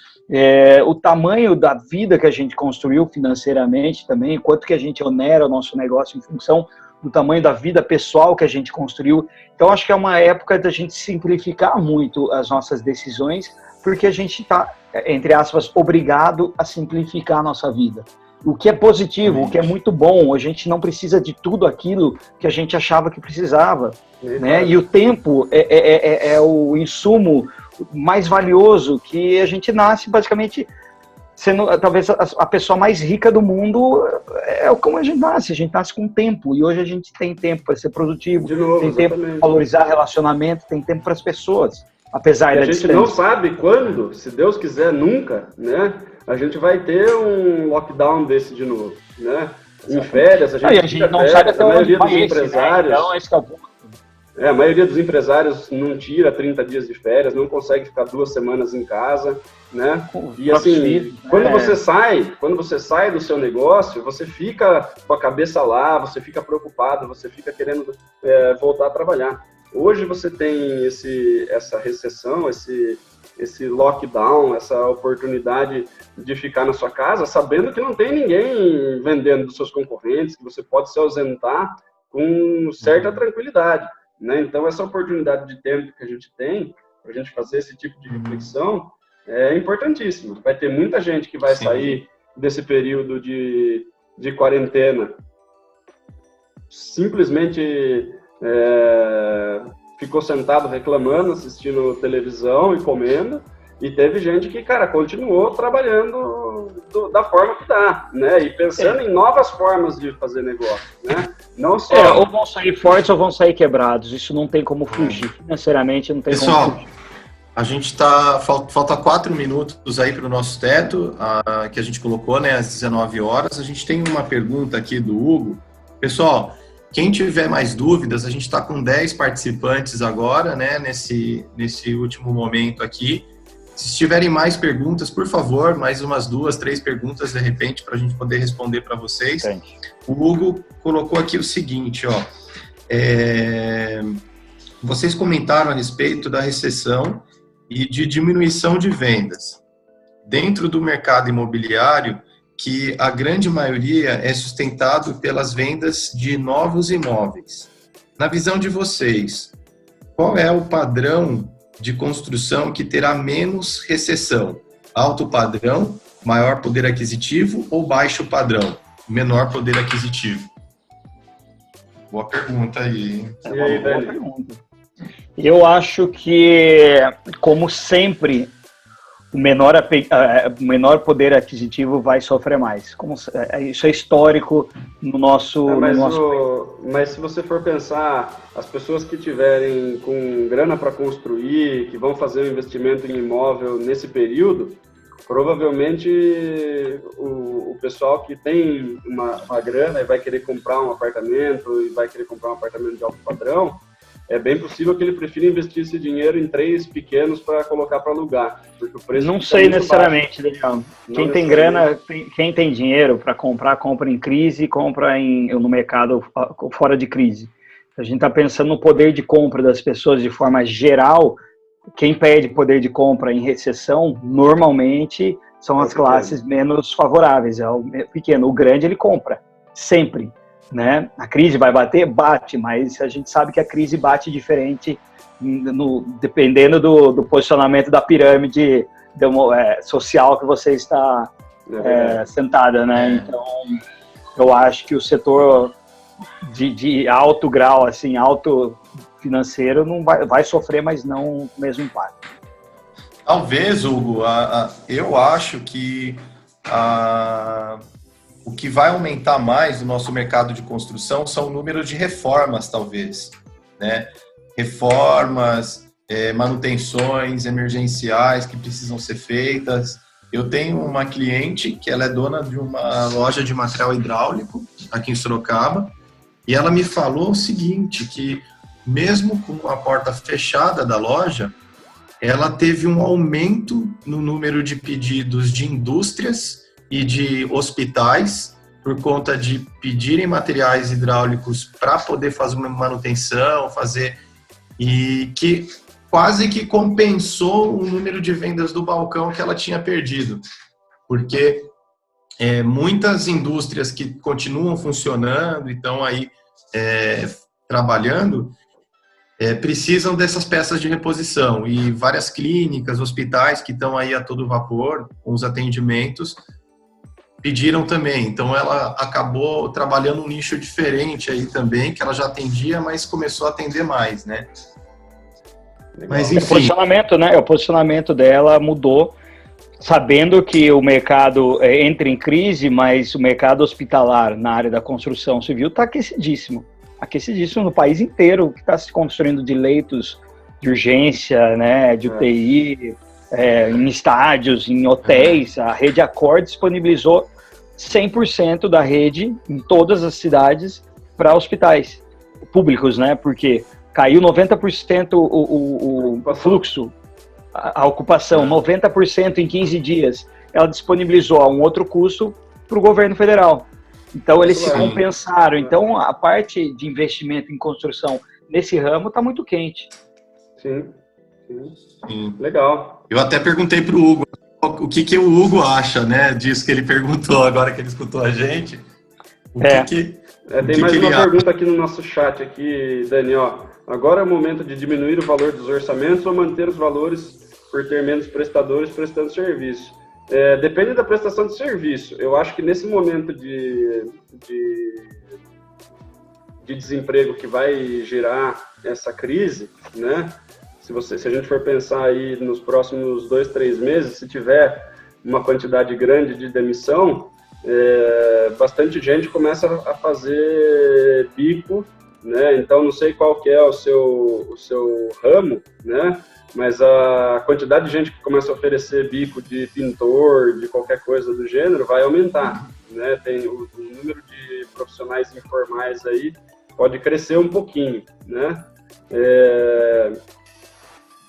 O tamanho da vida que a gente construiu financeiramente também, quanto que a gente onera o nosso negócio em função do tamanho da vida pessoal que a gente construiu. Então, acho que é uma época da gente simplificar muito as nossas decisões, porque a gente está, entre aspas, obrigado a simplificar a nossa vida. O que é positivo, o que é muito bom, a gente não precisa de tudo aquilo que a gente achava que precisava, né? E o tempo é o insumo mais valioso, que a gente nasce basicamente sendo talvez a pessoa mais rica do mundo. É como a gente nasce com tempo, e hoje a gente tem tempo para ser produtivo, tem tempo para valorizar relacionamento, tem tempo para as pessoas, apesar da distância. A gente não sabe quando, se Deus quiser, nunca, né? A gente vai ter um lockdown desse de novo, né? Em férias, a gente não sabe até a maioria dos né? empresários. Então, esse é o ponto. A maioria dos empresários não tira 30 dias de férias, não consegue ficar 2 semanas em casa, né? E assim, quando você sai do seu negócio, você fica com a cabeça lá, você fica preocupado, você fica querendo voltar a trabalhar. Hoje você tem essa recessão, esse lockdown, essa oportunidade de ficar na sua casa, sabendo que não tem ninguém vendendo dos seus concorrentes, que você pode se ausentar com certa tranquilidade, né? Então, essa oportunidade de tempo que a gente tem para a gente fazer esse tipo de reflexão é importantíssima. Vai ter muita gente que vai sair desse período de quarentena simplesmente ficou sentado reclamando, assistindo televisão e comendo, e teve gente que, cara, continuou trabalhando da forma que dá, né? E pensando em novas formas de fazer negócio, né? Não só... ou vão sair fortes ou vão sair quebrados. Isso não tem como fugir. Financeiramente não tem como fugir. Pessoal, a gente falta 4 minutos aí para o nosso teto, que a gente colocou, né, às 19 horas. A gente tem uma pergunta aqui do Hugo. Pessoal, quem tiver mais dúvidas, a gente está com 10 participantes agora, né, nesse último momento aqui. Se tiverem mais perguntas, por favor, mais umas 2, 3 perguntas, de repente, para a gente poder responder para vocês. O Hugo colocou aqui o seguinte, ó. vocês comentaram a respeito da recessão e de diminuição de vendas. Dentro do mercado imobiliário, que a grande maioria é sustentado pelas vendas de novos imóveis. Na visão de vocês, qual é o padrão de construção que terá menos recessão? Alto padrão, maior poder aquisitivo ou baixo padrão, menor poder aquisitivo? Boa pergunta aí. É uma boa pergunta. Eu acho que, como sempre, o menor poder aquisitivo vai sofrer mais. Isso é histórico no nosso... Mas se você for pensar, as pessoas que tiverem com grana para construir, que vão fazer um investimento em imóvel nesse período, provavelmente o pessoal que tem uma grana e vai querer comprar um apartamento e vai querer comprar um apartamento de alto padrão, é bem possível que ele prefira investir esse dinheiro em 3 pequenos para colocar para alugar. Porque o preço não sei necessariamente, Daniel. Quem tem grana, quem tem dinheiro para comprar, compra em crise e compra no mercado fora de crise. A gente está pensando no poder de compra das pessoas de forma geral. Quem perde poder de compra em recessão, normalmente, são as classes menos favoráveis. É o pequeno. O grande, ele compra, sempre. Né? A crise vai bater? Bate, mas a gente sabe que a crise bate diferente dependendo do posicionamento da pirâmide social que você está sentada, né? Então, eu acho que o setor de alto grau, assim, alto financeiro, não vai sofrer, mas não o mesmo impacto. Talvez, Hugo, eu acho que o que vai aumentar mais no nosso mercado de construção são o número de reformas, talvez, né? Reformas, manutenções emergenciais que precisam ser feitas. Eu tenho uma cliente que ela é dona de uma loja de material hidráulico aqui em Sorocaba e ela me falou o seguinte, que mesmo com a porta fechada da loja, ela teve um aumento no número de pedidos de indústrias e de hospitais, por conta de pedirem materiais hidráulicos para poder fazer uma manutenção, e que quase que compensou o número de vendas do balcão que ela tinha perdido. Porque muitas indústrias que continuam funcionando e estão aí trabalhando, precisam dessas peças de reposição. E várias clínicas, hospitais que estão aí a todo vapor, com os atendimentos, pediram também. Então ela acabou trabalhando um nicho diferente aí também, que ela já atendia, mas começou a atender mais, né? Mas enfim. O posicionamento dela mudou, sabendo que o mercado entra em crise, mas o mercado hospitalar na área da construção civil está aquecidíssimo no país inteiro, que está se construindo de leitos de urgência, né, de UTI, em estádios, em hotéis. A rede Accor disponibilizou 100% da rede em todas as cidades para hospitais públicos, né? Porque caiu 90% o fluxo, a ocupação, 90% em 15 dias. Ela disponibilizou a um outro custo para o governo federal. Então, eles se compensaram. Então, a parte de investimento em construção nesse ramo está muito quente. Sim. Legal. Eu até perguntei para o Hugo o que o Hugo acha, né, disso que ele perguntou agora que ele escutou a gente. Tem mais uma pergunta aqui no nosso chat, aqui, Dani, ó. Agora é o momento de diminuir o valor dos orçamentos ou manter os valores por ter menos prestadores prestando serviço? Depende da prestação de serviço. Eu acho que nesse momento de desemprego que vai gerar essa crise, né? Se a gente for pensar aí nos próximos 2-3 meses, se tiver uma quantidade grande de demissão, bastante gente começa a fazer bico, né? Então, não sei qual que é o seu ramo, né? Mas a quantidade de gente que começa a oferecer bico de pintor, de qualquer coisa do gênero, vai aumentar, né? Tem o número de profissionais informais aí pode crescer um pouquinho, né?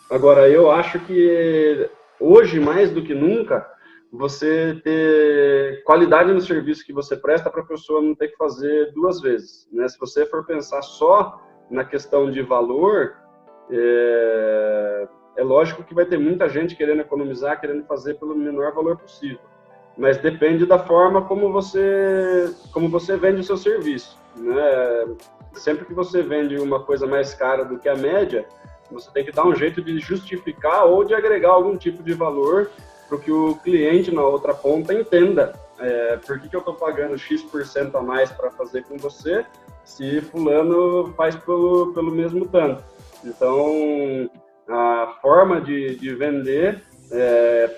Agora, eu acho que hoje, mais do que nunca, você ter qualidade no serviço que você presta para a pessoa não ter que fazer 2 vezes, né? Se você for pensar só na questão de valor, É lógico que vai ter muita gente querendo economizar, querendo fazer pelo menor valor possível, mas depende da forma como você vende o seu serviço, né? Sempre que você vende uma coisa mais cara do que a média, você tem que dar um jeito de justificar ou de agregar algum tipo de valor para que o cliente na outra ponta entenda por que eu estou pagando X% a mais para fazer com você, se fulano faz pelo mesmo tanto. Então, a forma de vender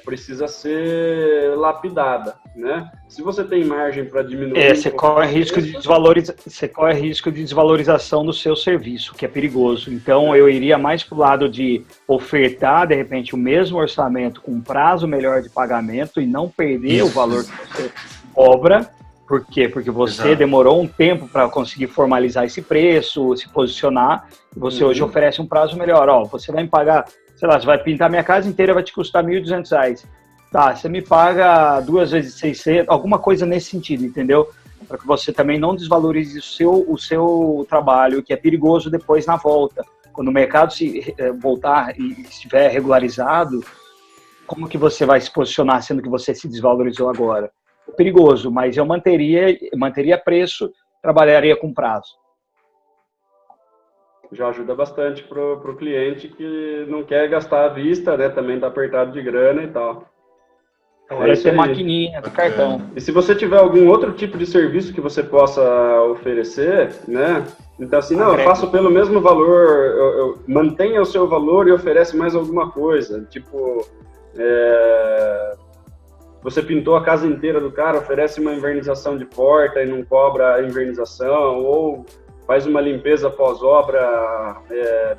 precisa ser lapidada, né? Se você tem margem para diminuir... Você corre risco de desvalorização do seu serviço, que é perigoso. Então, eu iria mais para o lado de ofertar, de repente, o mesmo orçamento com um prazo melhor de pagamento e não perder o valor que você cobra. Por quê? Porque você demorou um tempo para conseguir formalizar esse preço, se posicionar, e você hoje oferece um prazo melhor. Ó, você vai me pagar, sei lá, você vai pintar minha casa inteira, vai te custar R$ 1.200. Tá, você me paga 2 vezes 600, alguma coisa nesse sentido, entendeu? Para que você também não desvalorize o seu trabalho, que é perigoso depois na volta. Quando o mercado se voltar e estiver regularizado, como que você vai se posicionar, sendo que você se desvalorizou agora? É perigoso, mas eu manteria preço, trabalharia com prazo. Já ajuda bastante para o cliente que não quer gastar à vista, né? Também está apertado de grana e tal. Agora ter maquininha do cartão. E se você tiver algum outro tipo de serviço que você possa oferecer, né? Então, assim, não, eu faço pelo mesmo valor, eu mantenha o seu valor e oferece mais alguma coisa. Tipo, você pintou a casa inteira do cara, oferece uma invernização de porta e não cobra a invernização, ou faz uma limpeza pós-obra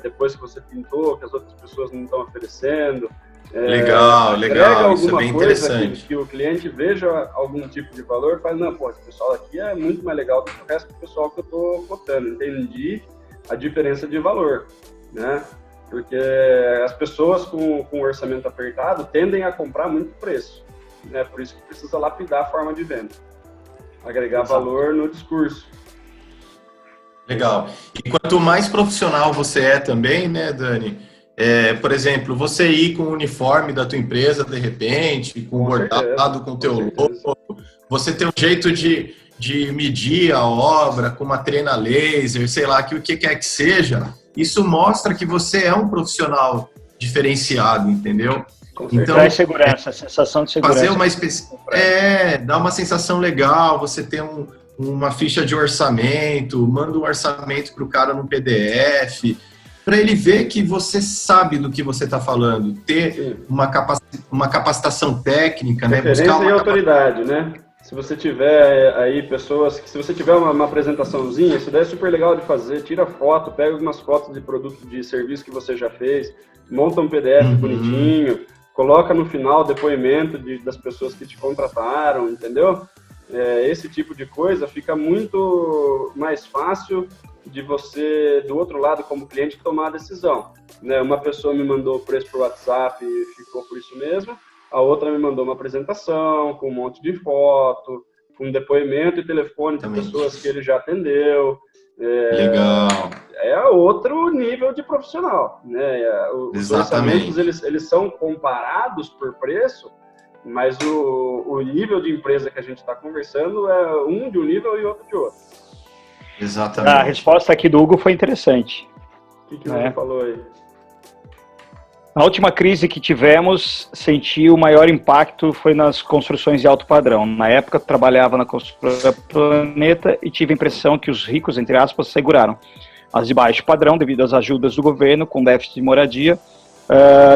depois que você pintou, que as outras pessoas não estão oferecendo. Legal, isso é bem interessante. Que o cliente veja algum tipo de valor e fala, não, pô, esse pessoal aqui é muito mais legal do que o resto do pessoal que eu estou cotando. Entendi a diferença de valor, né? Porque as pessoas com orçamento apertado tendem a comprar muito preço, né? Por isso que precisa lapidar a forma de venda, agregar valor no discurso. Legal. E quanto mais profissional você é também, né, Dani? Por exemplo, você ir com o uniforme da tua empresa, de repente, com o bordado, com o teu logo, você ter um jeito de medir a obra com uma trena laser, sei lá, que o que quer que seja, isso mostra que você é um profissional diferenciado, entendeu? Então, traz segurança, a sensação de segurança. Fazer dá uma sensação legal, você ter uma ficha de orçamento, manda um orçamento para o cara no PDF, para ele ver que você sabe do que você está falando, ter uma capacitação técnica, né? Buscar uma autoridade, né? Se você tiver aí se você tiver uma apresentaçãozinha, isso daí é super legal de fazer, tira foto, pega algumas fotos de produto, de serviço que você já fez, monta um PDF bonitinho, coloca no final o depoimento das pessoas que te contrataram, entendeu? Esse tipo de coisa fica muito mais fácil de você, do outro lado, como cliente, tomar a decisão, né? Uma pessoa me mandou o preço por WhatsApp e ficou por isso mesmo, a outra me mandou uma apresentação com um monte de foto, com depoimento e telefone de pessoas que ele já atendeu. Legal. É outro nível de profissional, né? Os orçamentos, eles são comparados por preço, mas o nível de empresa que a gente está conversando é um de um nível e outro de outro. Exatamente. A resposta aqui do Hugo foi interessante. O que o Hugo falou aí? Na última crise que tivemos, senti o maior impacto foi nas construções de alto padrão. Na época, trabalhava na construtora Planeta e tive a impressão que os ricos, entre aspas, seguraram. As de baixo padrão, devido às ajudas do governo, com déficit de moradia,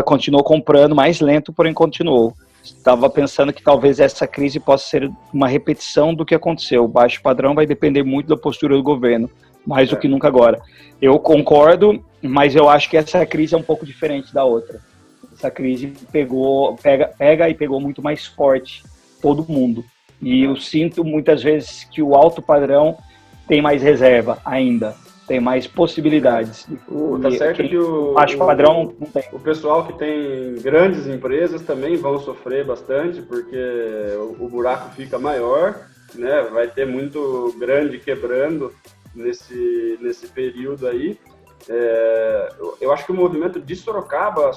continuou comprando mais lento, porém continuou. Estava pensando que talvez essa crise possa ser uma repetição do que aconteceu. O baixo padrão vai depender muito da postura do governo, mais do que nunca agora. Eu concordo, mas eu acho que essa crise é um pouco diferente da outra. Essa crise pega e pegou muito mais forte todo mundo. E eu sinto muitas vezes que o alto padrão tem mais reserva ainda, tem mais possibilidades. Tá certo que o baixo padrão não tem. O pessoal que tem grandes empresas também vão sofrer bastante, porque o buraco fica maior, né? Vai ter muito grande quebrando nesse período aí. Eu acho que o movimento de Sorocaba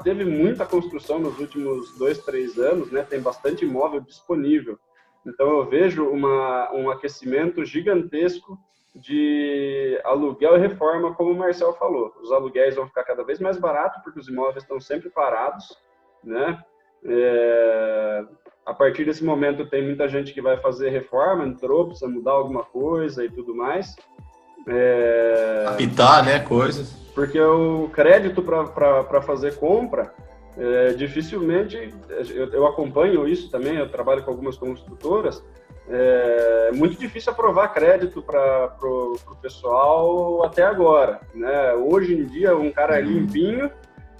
teve muita construção nos últimos 2, 3 anos, né? Tem bastante imóvel disponível. Então, eu vejo um aquecimento gigantesco de aluguel e reforma, como o Marcel falou. Os aluguéis vão ficar cada vez mais baratos, porque os imóveis estão sempre parados, né? A partir desse momento, tem muita gente que vai fazer reforma, entrou, precisa mudar alguma coisa e tudo mais. Captar, né, coisas. Porque o crédito para fazer compra, dificilmente, eu acompanho isso também, eu trabalho com algumas construtoras, é muito difícil aprovar crédito para o pessoal até agora, né? Hoje em dia, um cara limpinho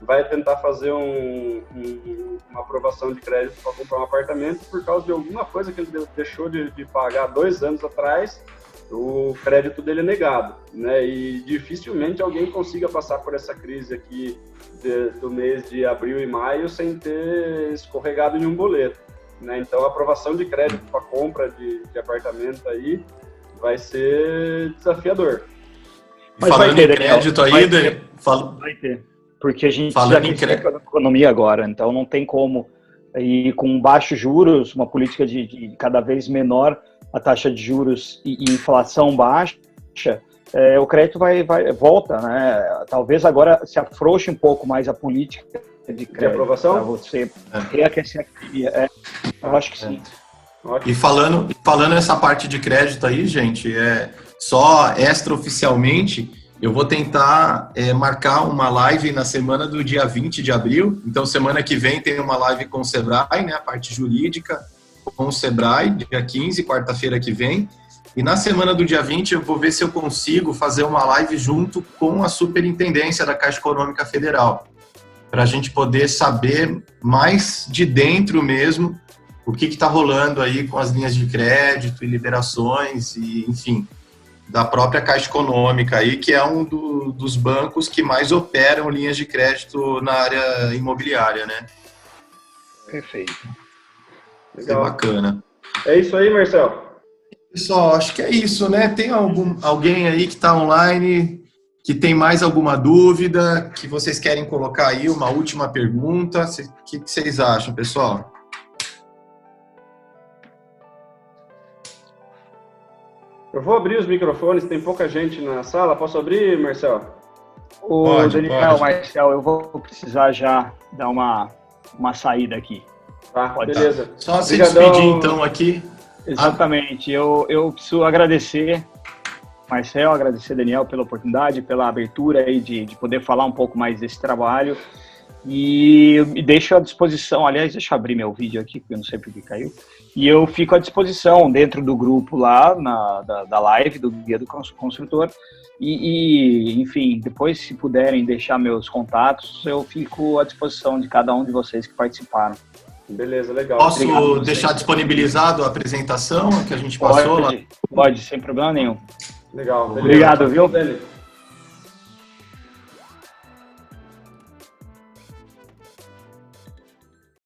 vai tentar fazer uma aprovação de crédito para comprar um apartamento por causa de alguma coisa que ele deixou de pagar 2 anos atrás, o crédito dele é negado, né? E dificilmente alguém consiga passar por essa crise aqui do mês de abril e maio sem ter escorregado em um boleto, né? Então, a aprovação de crédito para compra de apartamento aí vai ser desafiador. Mas falando em crédito aí, vai ter. Porque a gente já tem a economia agora, então não tem como. E com baixos juros, uma política de cada vez menor a taxa de juros e inflação baixa, o crédito volta, né? Talvez agora se afrouxe um pouco mais a política de crédito aprovação para você reaquecer a economia. Eu acho que sim. E falando essa parte de crédito aí, gente, só extraoficialmente, eu vou tentar marcar uma live na semana do dia 20 de abril. Então, semana que vem tem uma live com o Sebrae, né, a parte jurídica, com o Sebrae, dia 15, quarta-feira que vem. E na semana do dia 20 eu vou ver se eu consigo fazer uma live junto com a Superintendência da Caixa Econômica Federal, para a gente poder saber mais de dentro mesmo o que está rolando aí com as linhas de crédito e liberações, e enfim, da própria Caixa Econômica aí, que é um dos bancos que mais operam linhas de crédito na área imobiliária, né? Perfeito. Legal. É bacana. É isso aí, Marcel. Pessoal, acho que é isso, né? Tem alguém aí que está online, que tem mais alguma dúvida, que vocês querem colocar aí, uma última pergunta? O que vocês acham, pessoal? Eu vou abrir os microfones, tem pouca gente na sala. Posso abrir, Marcel? Daniel, Marcel, eu vou precisar já dar uma saída aqui. Tá, beleza. Só se despedir então aqui. Exatamente. Eu preciso agradecer, Marcel, agradecer, Daniel, pela oportunidade, pela abertura aí de poder falar um pouco mais desse trabalho. E deixo à disposição, aliás, deixa eu abrir meu vídeo aqui, porque eu não sei porque caiu. E eu fico à disposição dentro do grupo lá, da live, do Guia do Construtor. E, enfim, depois, se puderem deixar meus contatos, eu fico à disposição de cada um de vocês que participaram. Beleza, legal. Posso deixar disponibilizado a apresentação que a gente passou lá? Pode, sem problema nenhum. Legal. Beleza. Obrigado, viu?